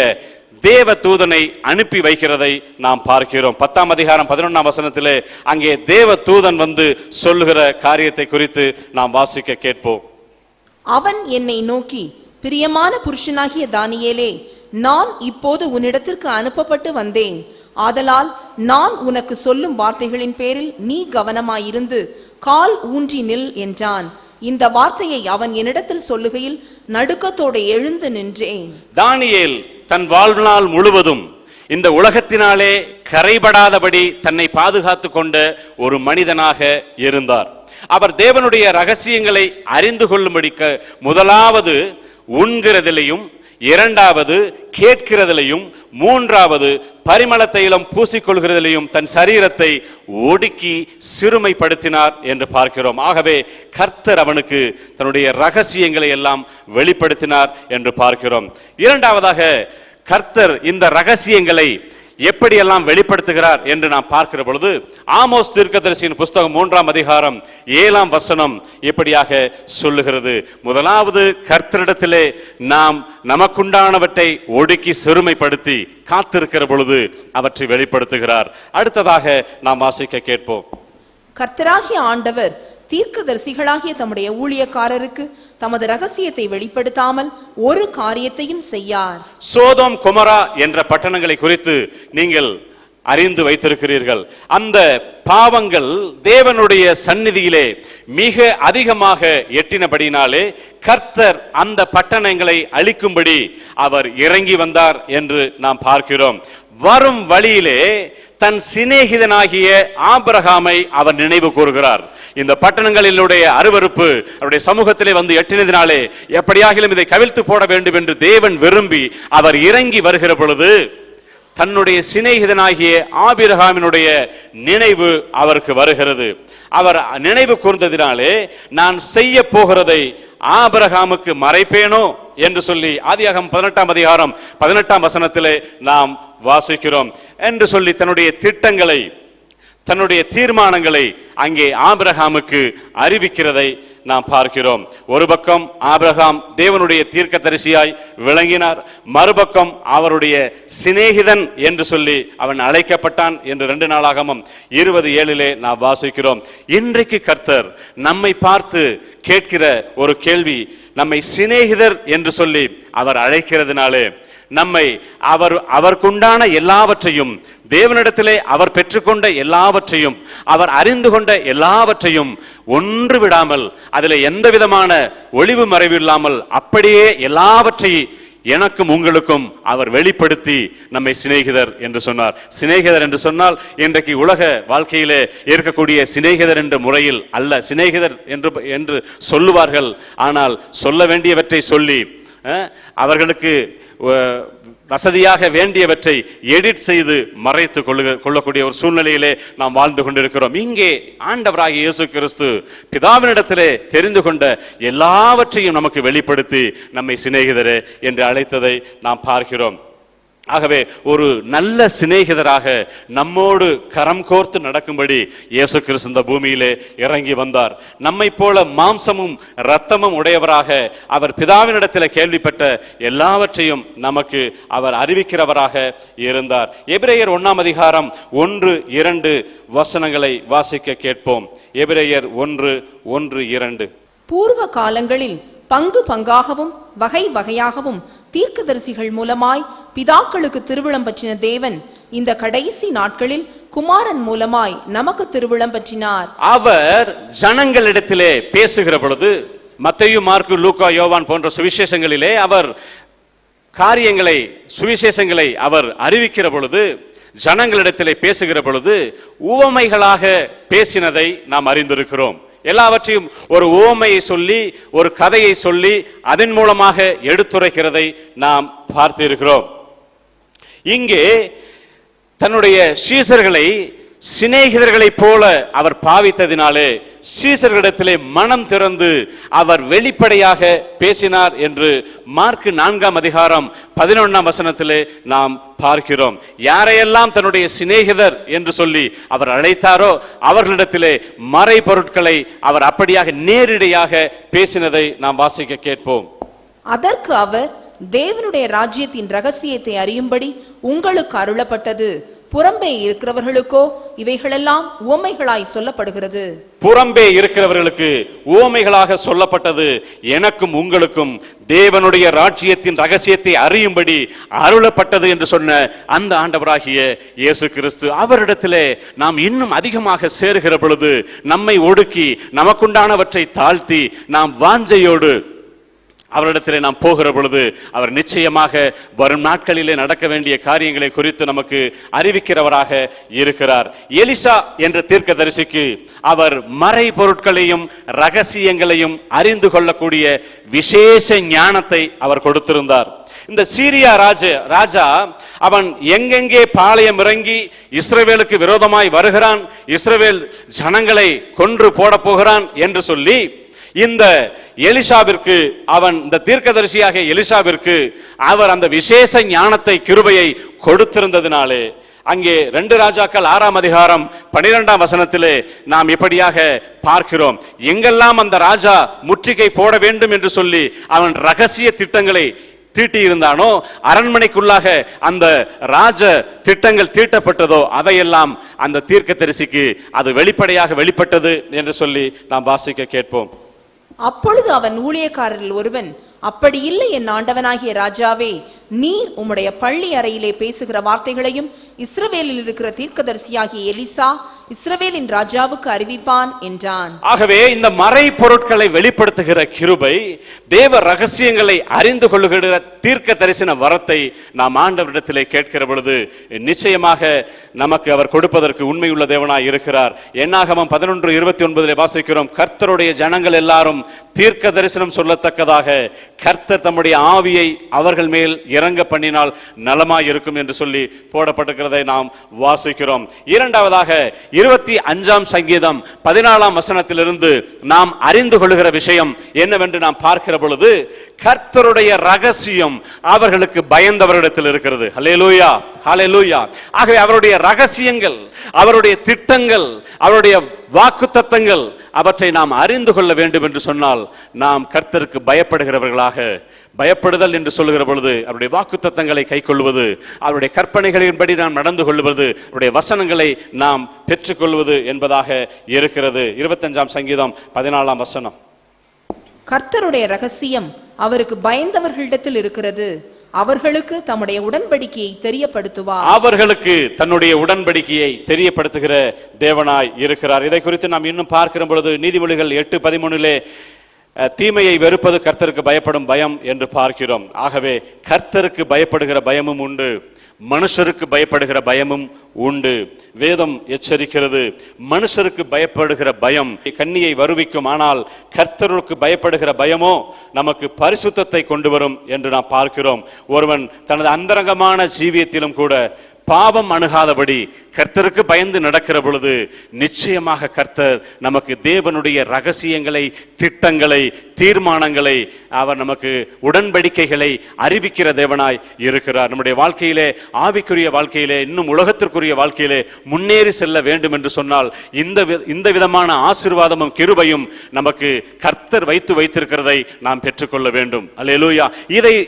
தேவ தூதனை அனுப்பி வைக்கிறதை நாம் பார்க்கிறோம். 10ஆம் அதிகாரம் 11ஆம் வசனத்திலே அங்கே தேவ தூதன் வந்து சொல்லுகிற காரியத்தை குறித்து நாம் வாசிக்க கேட்போம். அவன் என்னை நோக்கி, பிரியமான புருஷனாகிய தானியேலே, நான் இப்போது உன்னிடத்திற்கு அனுப்பப்பட்டு வந்தேன். ஆதலால் நான் உனக்கு சொல்லும் வார்த்தைகளின் பேரில் நீ கவனமாயிருந்து கால் ஊன்றி நில் என்றான். இந்த வார்த்தையை அவன் என்னிடத்தில் சொல்லுகையில் நடுக்கத்தோடு எழுந்து நின்றேன். தானியேல் தன் வாழ்நாள் முழுவதும் இந்த உலகத்தினாலே கரைபடாதபடி தன்னை பாதுகாத்து கொண்ட ஒரு மனிதனாக இருந்தார். அவர் தேவனுடைய ரகசியங்களை அறிந்து கொள்ளும்படி முதலாவது உண்கிறதிலையும், இரண்டாவது கேட்கிறதிலையும், மூன்றாவது பரிமள தைலம் பூசிக்கொள்கிறதிலையும் தன் சரீரத்தை ஒடுக்கி சிறுமைப்படுத்தினார் என்று பார்க்கிறோம். ஆகவே கர்த்தர் அவனுக்கு தன்னுடைய ரகசியங்களை எல்லாம் வெளிப்படுத்தினார் என்று பார்க்கிறோம். இரண்டாவதாக கர்த்தர் இந்த ரகசியங்களை எப்படியெல்லாம் வெளிப்படுத்துகிறார் என்று நாம் பார்க்கிற பொழுது, ஆமோஸ் தீர்க்கதரிசியின் புஸ்தகம் 3ஆம் அதிகாரம் 7ஆம் வசனம் இப்படியாக சொல்லுகிறது. முதலாவது கர்த்தரிடத்திலே நாம் நமக்குண்டானவற்றை ஒடுக்கி சிறுமைப்படுத்தி காத்திருக்கிற பொழுது அவற்றை வெளிப்படுத்துகிறார். அடுத்ததாக நாம் வாசிக்க கேட்போம். கர்த்தராகிய ஆண்டவர் தீர்க்கதரிசிகளாகிய தம்முடைய ஊழியக்காரருக்கு தமது ரகசியத்தை வெளிப்படுத்தாமல் ஒரு காரியத்தையும் செய்யார். சோதோம் கொமரா என்ற பட்டணங்களை குறித்து நீங்கள் அறிந்து வைத்திருக்கிறீர்கள். அந்த பாவங்கள் தேவனுடைய சந்நிதியிலே மிக அதிகமாக எட்டினபடினாலே கர்த்தர் அந்த பட்டணங்களை அழிக்கும்படி அவர் இறங்கி வந்தார் என்று நாம் பார்க்கிறோம். வரும் வழியிலே தன் சிநேகிதனாகிய ஆபிரகாமை அவர் நினைவு கூறுகிறார். இந்த பட்டணங்களிலுடைய அருவருப்பு அவருடைய சமூகத்திலே வந்து எட்டினதினாலே எப்படியாகிலும் இதை கவிழ்த்து போட வேண்டும் என்று தேவன் விரும்பி அவர் இறங்கி வருகிற பொழுது தன்னுடைய சிநேகிதனாகிய ஆபிரகாமினுடைய நினைவு அவருக்கு வருகிறது. அவர் நினைவு கூர்ந்ததினாலே நான் செய்ய போகிறதை ஆபிரகாமுக்கு மறைப்பேனோ என்று சொல்லி ஆதியாகமம் 18ஆம் அதிகாரம் 18ஆம் வசனத்திலே நாம் வாசிக்கிறோம். என்று சொல்லி தன்னுடைய திட்டங்களை, தன்னுடைய தீர்மானங்களை அங்கே ஆபிரகாமுக்கு அறிவிக்கிறதை நாம் பார்க்கிறோம். ஒரு பக்கம் ஆபிரகாம் தேவனுடைய தீர்க்கதரிசியாய் விளங்கினார், மறுபக்கம் அவருடைய சிநேகிதன் என்று சொல்லி அவன் அழைக்கப்பட்டான் என்று 2 நாளாகமம் 20:7 நாம் வாசிக்கிறோம். இன்றைக்கு கர்த்தர் நம்மை பார்த்து கேட்கிற ஒரு கேள்வி, நம்மை சிநேகிதர் என்று சொல்லி அவர் அழைக்கிறதுனாலே நம்மை அவருக்குண்டான எல்லாவற்றையும், தேவனிடத்திலே அவர் பெற்றுக்கொண்ட எல்லாவற்றையும், அவர் அறிந்து கொண்ட எல்லாவற்றையும் ஒன்று விடாமல், அதில் எந்த விதமான ஒளிவு மறைவு இல்லாமல் அப்படியே எல்லாவற்றையும் எனக்கும் உங்களுக்கும் அவர் வெளிப்படுத்தி நம்மை சிநேகிதர் என்று சொன்னார். சிநேகிதர் என்று சொன்னால் இன்றைக்கு உலக வாழ்க்கையிலே இருக்கக்கூடிய சிநேகிதர் என்ற முறையில் அல்ல. சிநேகிதர் என்று சொல்லுவார்கள், ஆனால் சொல்ல வேண்டியவற்றை சொல்லி அவர்களுக்கு வசதியாக வேண்டியவற்றை எடிட் செய்து மறைத்து கொள்ளக்கூடிய ஒரு சூழ்நிலையிலே நாம் வாழ்ந்து கொண்டிருக்கிறோம். இங்கே ஆண்டவராகிய இயேசு கிறிஸ்து பிதாவினிடத்திலே தெரிந்து கொண்ட எல்லாவற்றையும் நமக்கு வெளிப்படுத்தி நம்மை சிநேகிதரே என்று அழைத்ததை நாம் பார்க்கிறோம். ஆகவே ஒரு நல்ல சிநேகிதராக நம்மோடு கரம் கோர்த்து நடக்கும்படி இயேசு கிறிஸ்து இந்த பூமியிலே இறங்கி வந்தார். நம்மை போல மாம்சமும் இரத்தமும் உடையவராக அவர் பிதாவினிடத்தில் கேள்விப்பட்ட எல்லாவற்றையும் நமக்கு அவர் அறிவிக்கிறவராக இருந்தார். எபிரேயர் 1ஆம் அதிகாரம் 1-2 வசனங்களை வாசிக்க கேட்போம். எபிரேயர் 1:1-2. பூர்வ காலங்களில் பங்கு பங்காகவும் வகை வகையாகவும் தீர்க்கதரிசிகள் மூலமாய் பிதாக்களுக்கு திருவிழம் பற்றின தேவன் இந்த கடைசி நாட்களில் குமாரன் மூலமாய் நமக்கு திருவிழம் பற்றினார். அவர் ஜனங்களிடத்திலே பேசுகிற பொழுது மத்தேயு, மார்க்கு, லூக்கா, யோவான் போன்ற சுவிசேஷங்களிலே அவர் காரியங்களை, சுவிசேஷங்களை அவர் அறிவிக்கிற பொழுது, ஜனங்களிடத்திலே பேசுகிற பொழுது உவமைகளாக பேசினதை நாம் அறிந்திருக்கிறோம். எல்லாவற்றையும் ஒரு உவமையை சொல்லி, ஒரு கதையை சொல்லி அதன் மூலமாக எடுத்துரைக்கிறதை நாம் பார்த்திருக்கிறோம். இங்கே தன்னுடைய சீசர்களை சிநேகிதர்களைப் போல அவர் பாவித்ததினாலே சீசர்களிடத்திலே மனம் திறந்து அவர் வெளிப்படையாக பேசினார் என்று மார்க்கு 4ஆம் அதிகாரம் 11ஆம் வசனத்திலே நாம் பார்க்கிறோம். யாரையெல்லாம் தன்னுடைய சிநேகிதர் என்று சொல்லி அவர் அழைத்தாரோ அவர்களிடத்திலே மறை பொருட்களை அவர் அப்படியாக நேரடியாக பேசினதை நாம் வாசிக்க கேட்போம். அதற்கு அவர், தேவனுடைய ராஜ்யத்தின் ரகசியத்தை அறியும்படி உங்களுக்கு அருளப்பட்டது, புறம்பே இருக்கிறவர்களுக்கோ இவைகளெல்லாம் உவமைகளாய் சொல்லப்படுகிறது. புறம்பே இருக்கிறவர்களுக்கு உவமைகளாக சொல்லப்பட்டது, எனக்கும் உங்களுக்கும் தேவனுடைய ராஜ்யத்தின் ரகசியத்தை அறியும்படி அருளப்பட்டது என்று சொன்ன அந்த ஆண்டவராகிய இயேசு கிறிஸ்து அவரிடத்திலே நாம் இன்னும் அதிகமாக சேருகிற பொழுது, நம்மை ஒடுக்கி நமக்குண்டானவற்றை தாழ்த்தி நாம் வாஞ்சையோடு அவரிடத்திலே நாம் போகிற பொழுது அவர் நிச்சயமாக வரும் நாட்களிலே நடக்க வேண்டிய காரியங்களை குறித்து நமக்கு அறிவிக்கிறவராக இருக்கிறார். எலிசா என்ற தீர்க்கதரிசிக்கு அவர் மறை பொருட்களையும் ரகசியங்களையும் அறிந்து கொள்ளக்கூடிய விசேஷ ஞானத்தை அவர் கொடுத்திருந்தார். இந்த சீரியா ராஜா அவன் எங்கெங்கே பாளையம் இறங்கி இஸ்ரவேலுக்கு விரோதமாய் வருகிறான், இஸ்ரவேல் ஜனங்களை கொன்று போட போகிறான் என்று சொல்லி இந்த எலிசாவிற்கு, அவன் இந்த தீர்க்கதரிசியாக எலிசாவிற்கு அவர் அந்த விசேஷ ஞானத்தை கிருபையை கொடுத்திருந்ததினாலே அங்கே 2 ராஜாக்கள் 6ஆம் அதிகாரம் 12ஆம் வசனத்திலே நாம் இப்படியாக பார்க்கிறோம். எங்கெல்லாம் அந்த ராஜா முற்றுகை போட வேண்டும் என்று சொல்லி அவன் ரகசிய திட்டங்களை தீட்டியிருந்தானோ, அரண்மனைக்குள்ளாக அந்த ராஜ திட்டங்கள் தீட்டப்பட்டதோ அதையெல்லாம் அந்த தீர்க்கதரிசிக்கு அது வெளிப்படையாக வெளிப்பட்டது என்று சொல்லி நாம் வாசிக்க கேட்போம். அப்பொழுது அவன் ஊழியக்காரரில் ஒருவன், அப்படி இல்லை என் ஆண்டவனாகிய ராஜாவே, நீர் உம்முடைய பள்ளி அறையிலே பேசுகிற வார்த்தைகளையும் இஸ்ரவேலில் இருக்கிற தீர்க்கதரிசியாகிய எலிசா இஸ்ரவேலின் ராஜாவுக்கு அறிவிப்பான் என்றான். ஆகவே இந்த மறை பொருட்களை வெளிப்படுத்துகிற கிருபை, தேவ ரகசியங்களை அறிந்து கொள்ளுகிற தீர்க்க தரிசன வரத்தை நாம் ஆண்டவரிடத்திலே கேட்கிற பொழுது நிச்சயமாக நமக்கு அவர் கொடுப்பதற்கு உண்மையுள்ள தேவனாய் இருக்கிறார். என்னாகமம் 11:29 வாசிக்கிறோம், கர்த்தருடைய ஜனங்கள் எல்லாரும் தீர்க்க தரிசனம் சொல்லத்தக்கதாக கர்த்தர் தம்முடைய ஆவியை அவர்கள் மேல் இறங்க பண்ணினால் நலமாய் இருக்கும் என்று சொல்லி போடப்பட்டிருக்கிறதை நாம் வாசிக்கிறோம். இரண்டாவதாக 25ஆம் சங்கீதம் 14ஆம் வசனத்திலிருந்து நாம் அறிந்து கொள்ளுகிற விஷயம் என்னவென்று நாம் பார்க்கிற பொழுது, கர்த்தருடைய ரகசியம் அவர்களுக்கு பயந்தவரிடத்தில் இருக்கிறது. ஹல்லேலூயா, ஹல்லேலூயா. ஆகவே அவருடைய ரகசியங்கள், அவருடைய திட்டங்கள், அவருடைய வாக்குத்தத்தங்கள் அவற்றை நாம் அறிந்து கொள்ள வேண்டும் என்று சொன்னால் நாம் கர்த்தருக்கு பயப்படுகிறவர்களாக, பயப்படுதல் என்று சொல்லுகிற பொழுது அவருடைய வாக்குத்தத்தங்களை கை கொள்வது, அவருடைய கற்பனைகளின்படி நாம் நடந்து கொள்வது, அவருடைய வசனங்களை நாம் பெற்றுக்கொள்வது என்பதாக இருக்கிறது. 25ஆம் சங்கீதம் 14ஆம் வசனம், கர்த்தருடைய ரகசியம் அவருக்கு பயந்தவர்களிடத்தில் இருக்கிறது, அவர்களுக்கு தம்முடைய உடன்படிக்கையை தெரியப்படுத்துவார். அவர்களுக்கு தன்னுடைய உடன்படிக்கையை தெரியப்படுத்துகிற தேவனாய் இருக்கிறார். இதை குறித்து நாம் இன்னும் பார்க்கிற பொழுது நீதிமொழிகள் 8:13 தீமையை வெறுப்பது கர்த்தருக்கு பயப்படும் பயம் என்று பார்க்கிறோம். ஆகவே கர்த்தருக்கு பயப்படுகிற பயமும் உண்டு, மனுஷருக்கு பயப்படுகிற பயமும் உண்டு. வேதம் எச்சரிக்கிறது, மனுஷருக்கு பயப்படுகிற பயம் கண்ணியை வருவிக்கும், ஆனால் கர்த்தருக்கு பயப்படுகிற பயமோ நமக்கு பரிசுத்தத்தை கொண்டு வரும் என்று நாம் பார்க்கிறோம். ஒருவன் தனது அந்தரங்கமான ஜீவியத்திலும் கூட பாவம் அணுகாதபடி கர்த்தருக்கு பயந்து நடக்கிற பொழுது நிச்சயமாக கர்த்தர் நமக்கு தேவனுடைய ரகசியங்களை, திட்டங்களை, தீர்மானங்களை, அவர் நமக்கு உடன்படிக்கைகளை அறிவிக்கிற தேவனாய் இருக்கிறார். நம்முடைய வாழ்க்கையிலே, ஆவிக்குரிய வாழ்க்கையிலே, இன்னும் உலகத்திற்குரிய வாழ்க்கையிலே முன்னேறி செல்ல வேண்டும் என்று சொன்னால் இந்த விதமான ஆசீர்வாதமும் கிருபையும் நமக்கு கர்த்தர் வைத்திருக்கிறதை நாம் பெற்றுக்கொள்ள வேண்டும். அல்லேலூயா.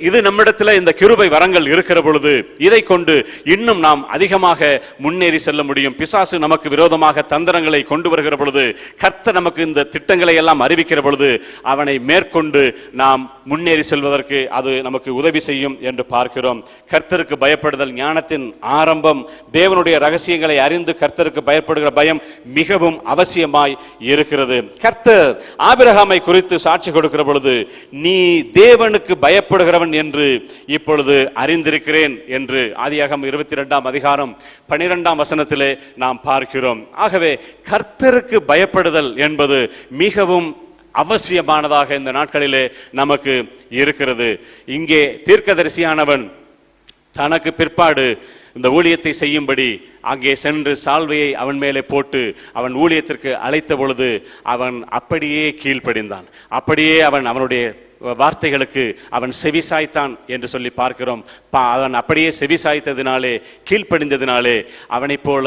இது நம்மிடத்தில் இந்த கிருபை வரங்கள் இருக்கிற பொழுது இதை கொண்டு இன்னும் நாம் அதிகமாக முன்னேறி செல்ல முடியும். பிசாசு நமக்கு விரோதமாக தந்திரங்களை கொண்டு வருகிற பொழுது, கர்த்தர் நமக்கு இந்த திட்டங்களை எல்லாம் அறிவிக்கிற பொழுது அவனை மேற்கொண்டு நாம் முன்னேறி செல்வதற்கு அது நமக்கு உதவி செய்யும் என்று பார்க்கிறோம். கர்த்தருக்கு பயப்படுதல் ஞானத்தின் ஆரம்பம். தேவனுடைய ரகசியங்களை அறிந்து கர்த்தருக்கு பயப்படுகிற பயம் மிகவும் அவசியமாய் இருக்கிறது. கர்த்தர் ஆபிரகாமை குறித்து சாட்சி கொடுக்கிற பொழுது, நீ தேவனுக்கு பயப்படுகிறவன் என்று இப்பொழுது அறிந்திருக்கிறேன் என்று ஆதியாகமம் 22ஆம் அதிகாரம் 12ஆம் வசனத்திலே நாம் பார்க்கிறோம். ஆகவே கர்த்தருக்கு பயப்படுதல் என்பது மிகவும் அவசியமானதாக இந்த நாட்களிலே நமக்கு இருக்கிறது. இங்கே தீர்க்கதரிசியானவன் தனக்கு பிற்பாடு இந்த ஊழியத்தை செய்யும்படி அங்கே சென்று சால்வையை அவன் மேலே போட்டு அவன் ஊழியத்திற்கு அழைத்த பொழுது அவன் அப்படியே கீழ்ப்படிந்தான். அப்படியே அவனுடைய வார்த்தைகளுக்கு அவன் செவிசாய்த்தான் என்று சொல்லி பார்க்கிறோம். அவன் அப்படியே செவிசாய்த்ததினாலே, கீழ்ப்படிந்ததினாலே அவனை போல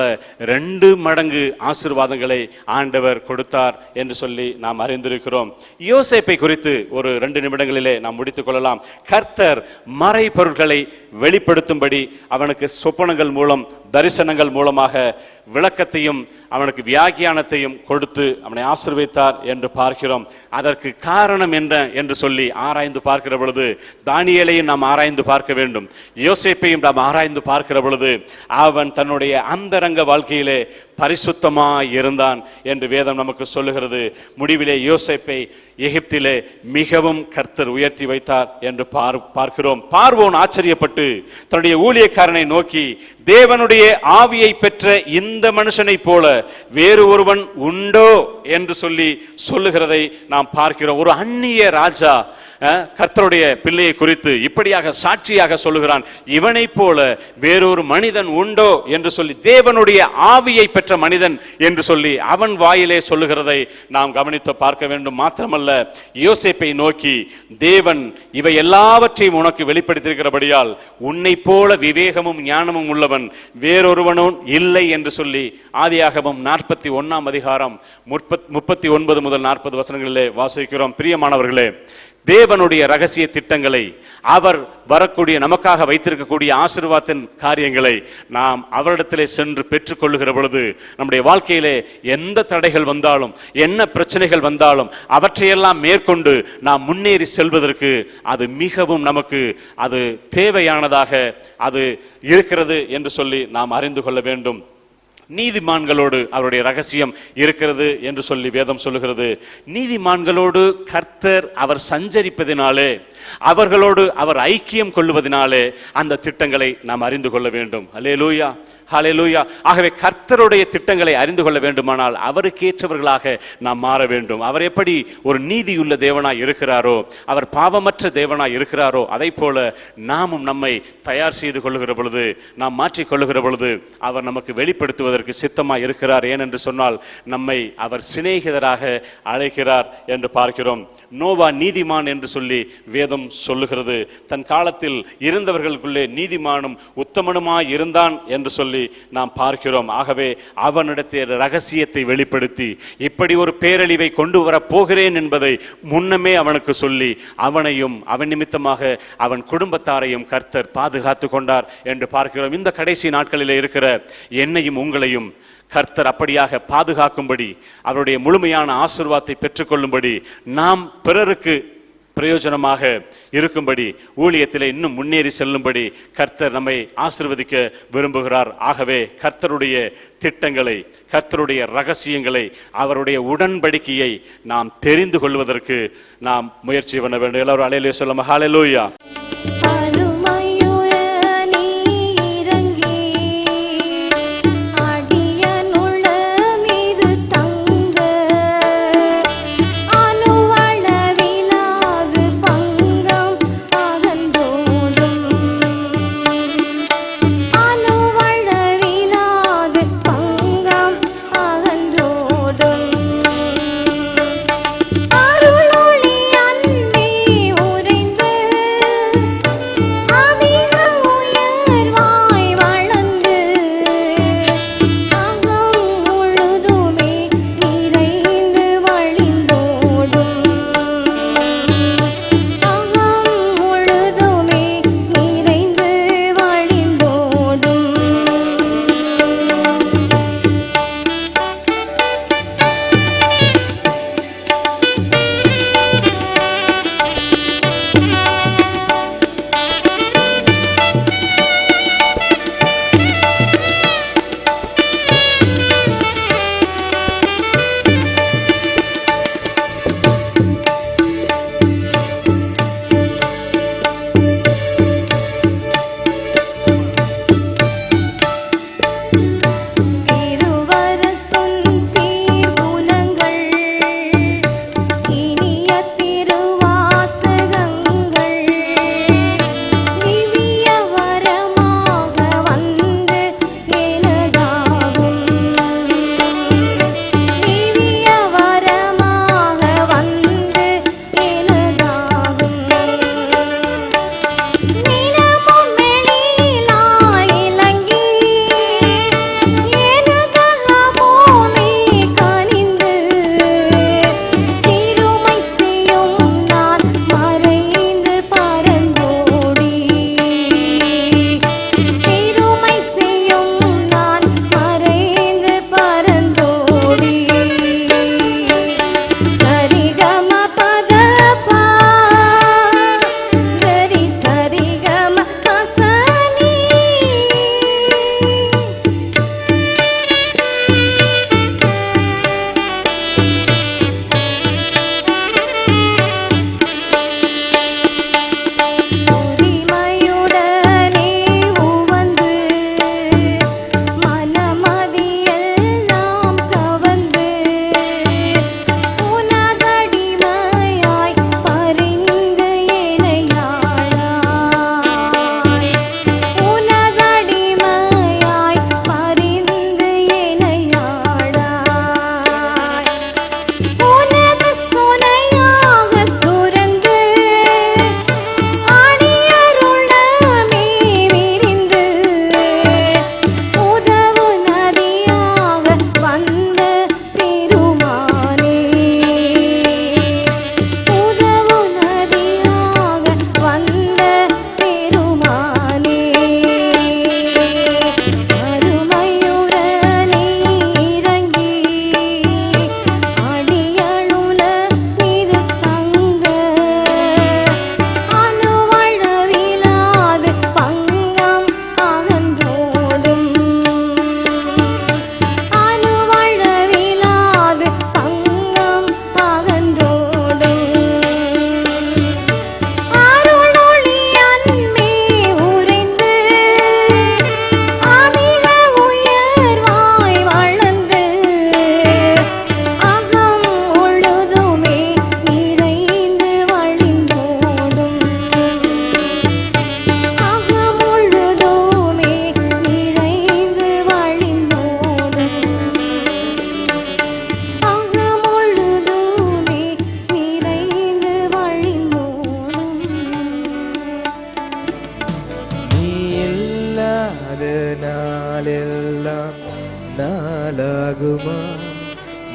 2 மடங்கு ஆசீர்வாதங்களை ஆண்டவர் கொடுத்தார் என்று சொல்லி நாம் அறிந்திருக்கிறோம். யோசேப்பை குறித்து ஒரு 2 நிமிடங்களிலே நாம் முடித்துக் கொள்ளலாம். கர்த்தர் மறைபொருட்களை வெளிப்படுத்தும்படி அவனுக்கு சொப்பனங்கள் மூலம், தரிசனங்கள் மூலமாக விளக்கத்தையும் அவனுக்கு வியாக்கியானத்தையும் கொடுத்து அவனை ஆசீர்வதித்தார் என்று பார்க்கிறோம். அதற்கு காரணம் என்ன என்று சொல்லி ஆராய்ந்து பார்க்கிற பொழுது, தானியேலையும் நாம் ஆராய்ந்து பார்க்க வேண்டும், யோசேப்பையும் நாம் ஆராய்ந்து பார்க்கிற பொழுது, அவன் தன்னுடைய அந்தரங்க வாழ்க்கையிலே பரிசுத்தமாய் இருந்தான் என்று வேதம் நமக்கு சொல்லுகிறது. முடிவிலே யோசேப்பை எகிப்திலே மிகவும் கர்த்தர் உயர்த்தி வைத்தார் என்று பார்க்கிறோம். பார்வோன் ஆச்சரியப்பட்டு தன்னுடைய ஊழியக்காரனை நோக்கி, தேவனுடைய ஆவியை பெற்ற இந்த மனுஷனை போல வேறு ஒருவன் உண்டோ என்று சொல்லி சொல்லுகிறதை நாம் பார்க்கிறோம். ஒரு அந்நிய ராஜா கர்த்தருடைய பிள்ளையை குறித்து இப்படியாக சாட்சியாக சொல்லுகிறான், இவனை போல வேறொரு மனிதன் உண்டோ என்று சொல்லி, தேவனுடைய ஆவியை பெற்ற மனிதன் என்று சொல்லி அவன் வாயிலே சொல்லுகிறதை நாம் கவனித்து பார்க்க வேண்டும். மாத்திரமல்ல, யோசேப்பை நோக்கி, தேவன் இவை எல்லாவற்றையும் உனக்கு வெளிப்படுத்தியிருக்கிறபடியால் உன்னை போல விவேகமும் ஞானமும் உள்ளவன் வேறொருவனும் இல்லை என்று சொல்லி ஆதியாகமம் 41 அதிகாரம் 39 முதல் 40 வசனங்களிலே வாசிக்கிறோம். பிரியமானவர்களே, தேவனுடைய ரகசிய திட்டங்களை, அவர் வரக்கூடிய நமக்காக வைத்திருக்கக்கூடிய ஆசீர்வாதத்தின் காரியங்களை நாம் அவரிடத்திலே சென்று பெற்றுக்கொள்ளுகிற பொழுது, நம்முடைய வாழ்க்கையிலே எந்த தடைகள் வந்தாலும், என்ன பிரச்சனைகள் வந்தாலும், அவற்றையெல்லாம் மேற்கொண்டு நாம் முன்னேறி செல்வதற்கு அது மிகவும் நமக்கு அது தேவையானதாக அது இருக்கிறது என்று சொல்லி நாம் அறிந்து கொள்ள வேண்டும். நீதிமான்களோடு அவருடைய ரகசியம் இருக்கிறது என்று சொல்லி வேதம் சொல்லுகிறது. நீதிமான்களோடு கர்த்தர் அவர் சஞ்சரிப்பதினாலே, அவர்களோடு அவர் ஐக்கியம் கொள்வதனாலே அந்த திட்டங்களை நாம் அறிந்து கொள்ள வேண்டும். அல்லேலூயா, ஹல்லேலூயா. ஆகவே கர்த்தருடைய திட்டங்களை அறிந்து கொள்ள வேண்டுமானால் அவருக்கேற்றவர்களாக நாம் மாற வேண்டும். அவர் எப்படி ஒரு நீதியுள்ள தேவனாய் இருக்கிறாரோ, அவர் பாவமற்ற தேவனாய் இருக்கிறாரோ, அதை போல நாமும் நம்மை தயார் செய்து கொள்ளுகிற பொழுது, நாம் மாற்றிக்கொள்ளுகிற பொழுது அவர் நமக்கு வெளிப்படுத்துவதற்கு சித்தமாய் இருக்கிறார். ஏனென்று சொன்னால், நம்மை அவர் சிநேகிதராக அழைக்கிறார் என்று பார்க்கிறோம். நோவா நீதிமான் என்று சொல்லி வேதம் சொல்லுகிறது. தன் காலத்தில் இருந்தவர்களுக்குள்ளே நீதிமானும் உத்தமனுமாய் இருந்தான் என்று சொல்லி நாம் பார்க்கிறோம். ஆகவே அவனிடத்தில் ரகசியத்தை வெளிப்படுத்தி, இப்படி ஒரு பேரழிவை கொண்டு வர போகிறேன் என்பதை முன்னமே அவனுக்கு சொல்லி, அவனையும் அவன் நிமித்தமாக அவன் குடும்பத்தாரையும் கர்த்தர் பாதுகாத்து கொண்டார் என்று பார்க்கிறோம். இந்த கடைசி நாட்களிலே இருக்கிற என்னையும் உங்களையும் கர்த்தர் அப்படியாக பாதுகாக்கும்படி, அவருடைய முழுமையான ஆசீர்வாதத்தை பெற்றுக்கொள்ளும்படி, நாம் பிறருக்கு பிரயோஜனமாக இருக்கும்படி, ஊழியத்தில் இன்னும் முன்னேறி செல்லும்படி கர்த்தர் நம்மை ஆசீர்வதிக்க விரும்புகிறார். ஆகவே கர்த்தருடைய திட்டங்களை, கர்த்தருடைய ரகசியங்களை, அவருடைய உடன்படிக்கையை நாம் தெரிந்து கொள்வதற்கு நாம் முயற்சி பண்ண வேண்டும். எல்லாரும் அல்லேலூயா சொல்லுங்க. ஹல்லேலூயா.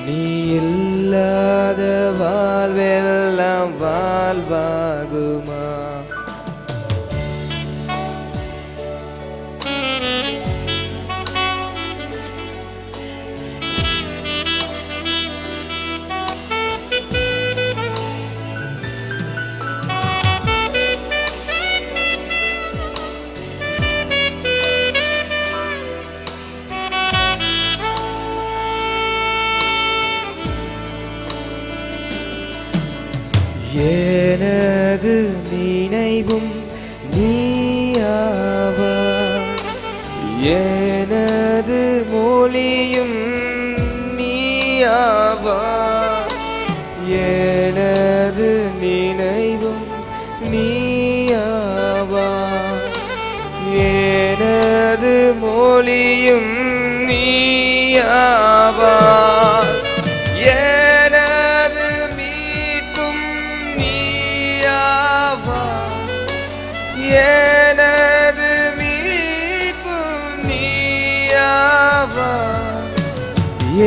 நீ இல்லாத வாழ்வெல்லாம் வாழ்வாகுமா? எனது நினைவும் நீயாவாய், எனது மொழியும் நீயாவாய், எனது நினைவும் நீயாவாய், எனது மொழியும் நீயாவாய், எனது மீட்பும் நீயாவாய், எனது மீட்பும் நீயாவாய்,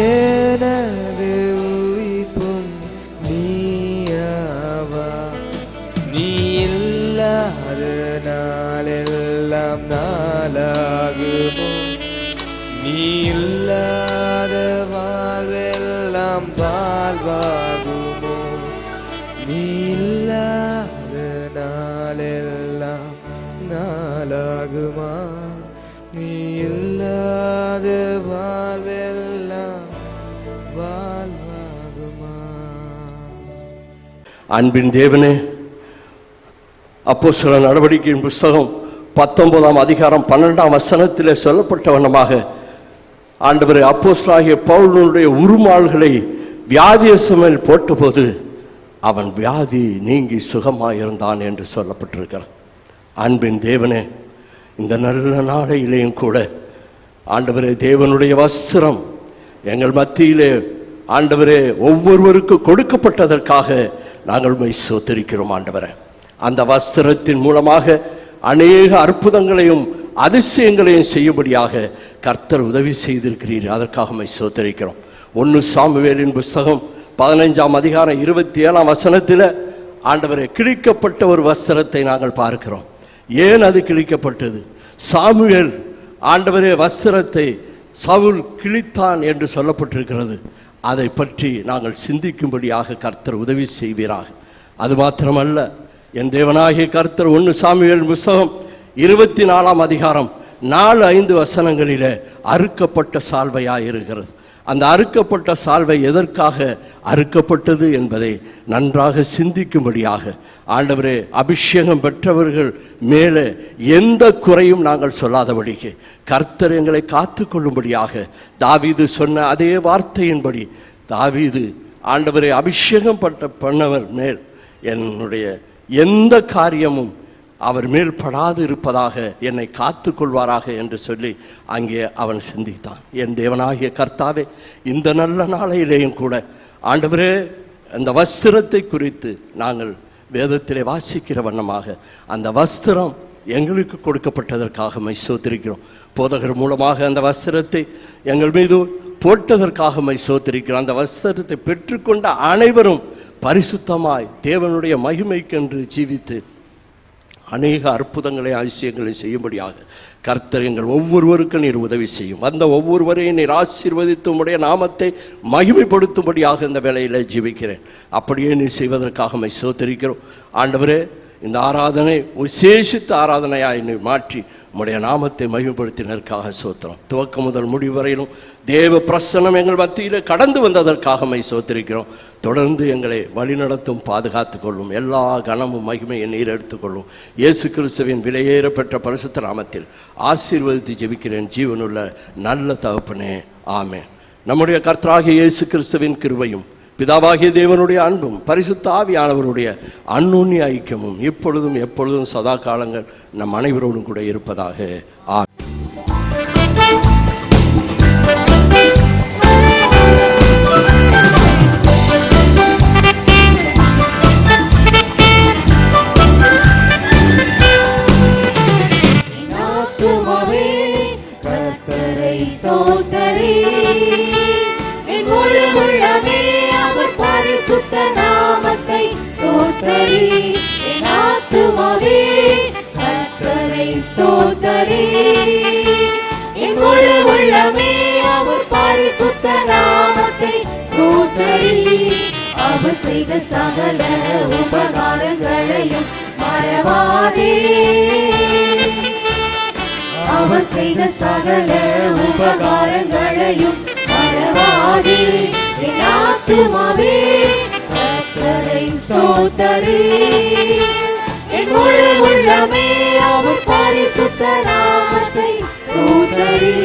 எனது உயிர்ப்பும் நீயாவாய். நீ இல்லாத நாளெல்லாம் நாளாகுமோ? நீ இல்லாத வாழ்வெல்லாம் வாழ்வாகுமோ? நீ இல்லாத நாளெல்லாம் நாளாகுமா? நீ இல்லாத வாழ்வெல்லாம் வாழ்வாகுமா? அன்பின் தேவனே, அப்போஸ்தலர் நடவடிக்கையின் புஸ்தகம் 19ஆம் அதிகாரம் 12ஆம் வசனத்திலே சொல்லப்பட்ட வண்ணமாக ஆண்டவரே அப்போஸ்தலனாகிய பவுலுடைய உருமால்களை வியாதியஸ்தமேல் போட்டபோது அவன் வியாதி நீங்கி சுகமாயிருந்தான் என்று சொல்லப்பட்டிருக்கிறார். அன்பின் தேவனே, இந்த நல்ல நாளையிலேயும் கூட ஆண்டவரே தேவனுடைய வஸ்திரம் எங்கள் மத்தியிலே ஆண்டவரே ஒவ்வொருவருக்கு கொடுக்கப்பட்டதற்காக நாங்கள் உம்மை ஸ்தோத்திரிக்கிறோம். ஆண்டவரே, அந்த வஸ்திரத்தின் மூலமாக அநேக அற்புதங்களையும் அதிசயங்களையும் செய்யும்படியாக கர்த்தர் உதவி செய்திருக்கிறீர். அதற்காக உம்மை ஸ்தோத்திரிக்கிறோம். 1 சாமுவேலின் புஸ்தகம் 15ஆம் அதிகாரம் 27ஆம் வசனத்தில் ஆண்டவரே கிழிக்கப்பட்ட ஒரு வஸ்திரத்தை நாங்கள் பார்க்கிறோம். ஏன் அது கிழிக்கப்பட்டது? சாமுவேல் ஆண்டவரே வஸ்திரத்தை சவுல் கிழித்தான் என்று சொல்லப்பட்டிருக்கிறது. அதை பற்றி நாங்கள் சிந்திக்கும்படியாக கர்த்தர் உதவி செய்வீராக. அது மாத்திரமல்ல, என் தேவனாகிய கர்த்தர் 1 சாமுவேல் புஸ்தகம் 24ஆம் அதிகாரம் 4-5 வசனங்களிலே அறுக்கப்பட்ட சால்வையாக இருக்கிறது. அந்த அறுக்கப்பட்ட சால்வை எதற்காக அறுக்கப்பட்டது என்பதை நன்றாக சிந்திக்கும்படியாக ஆண்டவரே அபிஷேகம் பெற்றவர்கள் மேலே எந்த குறையும் நாங்கள் சொல்லாதபடிக்கு கர்த்தர் எங்களை காத்து கொள்ளும்படியாக தாவீது சொன்ன அதே வார்த்தையின்படி தாவீது ஆண்டவரே அபிஷேகம் பண்ணவர் மேல் என்னுடைய எந்த காரியமும் அவர் மேல் படாது இருப்பதாக என்னை காத்து கொள்வாராக என்று சொல்லி அங்கே அவன் சிந்தித்தான். என் தேவனாகிய கர்த்தாவே, இந்த நல்ல நாளையிலேயும் கூட ஆண்டவரே அந்த வஸ்திரத்தை குறித்து நாங்கள் வேதத்திலே வாசிக்கிற வண்ணமாக அந்த வஸ்திரம் எங்களுக்கு கொடுக்கப்பட்டதற்காக உம்மை ஸ்தோத்திரிக்கிறோம். போதகர் மூலமாக அந்த வஸ்திரத்தை எங்கள் மீது போட்டதற்காக உம்மை ஸ்தோத்திரிக்கிறோம். அந்த வஸ்திரத்தை பெற்றுக்கொண்ட அனைவரும் பரிசுத்தமாய் தேவனுடைய மகிமைக்கென்று ஜீவித்து அநேக அற்புதங்களை அதிசயங்களை செய்யும்படியாக கர்த்தர் எங்கள் ஒவ்வொருவருக்கும் நீர் உதவி செய்யும். வந்த ஒவ்வொருவரையும் நீர் ஆசீர்வதித்து உம்முடைய நாமத்தை மகிமைப்படுத்தும்படியாக இந்த வேளையில் ஜீவிக்கிறேன். அப்படியே நீர் செய்வதற்காக உம்மை ஸ்தோத்திரிக்கிறோம். ஆண்டவரே, இந்த ஆராதனை விசேஷித்த ஆராதனையாய் நீர் மாற்றி உம்முடைய நாமத்தை மகிமைப்படுத்தினதற்காக ஸ்தோத்திரம். துவக்கம் முதல் முடிவு வரையிலும் தேவ பிரசன்னம் எங்கள் மத்தியில் கடந்து வந்ததற்காக உம்மை ஸ்தோத்திரிக்கிறோம். தொடர்ந்து எங்களை வழிநடத்தும், பாதுகாத்து கொள்ளும். எல்லா கனமும் மகிமையை நீர் எடுத்துக்கொள்ளும். இயேசு கிறிஸ்துவின் விலையேற பெற்ற பரிசுத்த நாமத்தில் ஆசீர்வதித்து ஜெபிக்கிறேன் ஜீவனுள்ள நல்ல தகப்பனே, ஆமென். நம்முடைய கர்த்தராகிய இயேசு கிறிஸ்துவின் கிருபையும் பிதாவாகிய தேவனுடைய அன்பும் பரிசுத்த ஆவியானவருடைய அன்னுண்ணிய ஐக்கியமும் இப்பொழுதும் எப்பொழுதும் சதா காலங்கள் நம் அனைவரோடும் கூட இருப்பதாக. ஆமென். கர்த்தரை ஸ்தோத்திரி, என் முழு அவர் செய்த சகல உபகாரங்களையும் மறவாதே. அவர் செய்த சகல உபகாரங்களையும் மறவாதே. என் ஆத்துமாவே கர்த்தரை ஸ்தோத்தரி. என் முழு உள்ளமே அவர் பரிசுத்த நாமத்தை ஸ்தோத்தரி.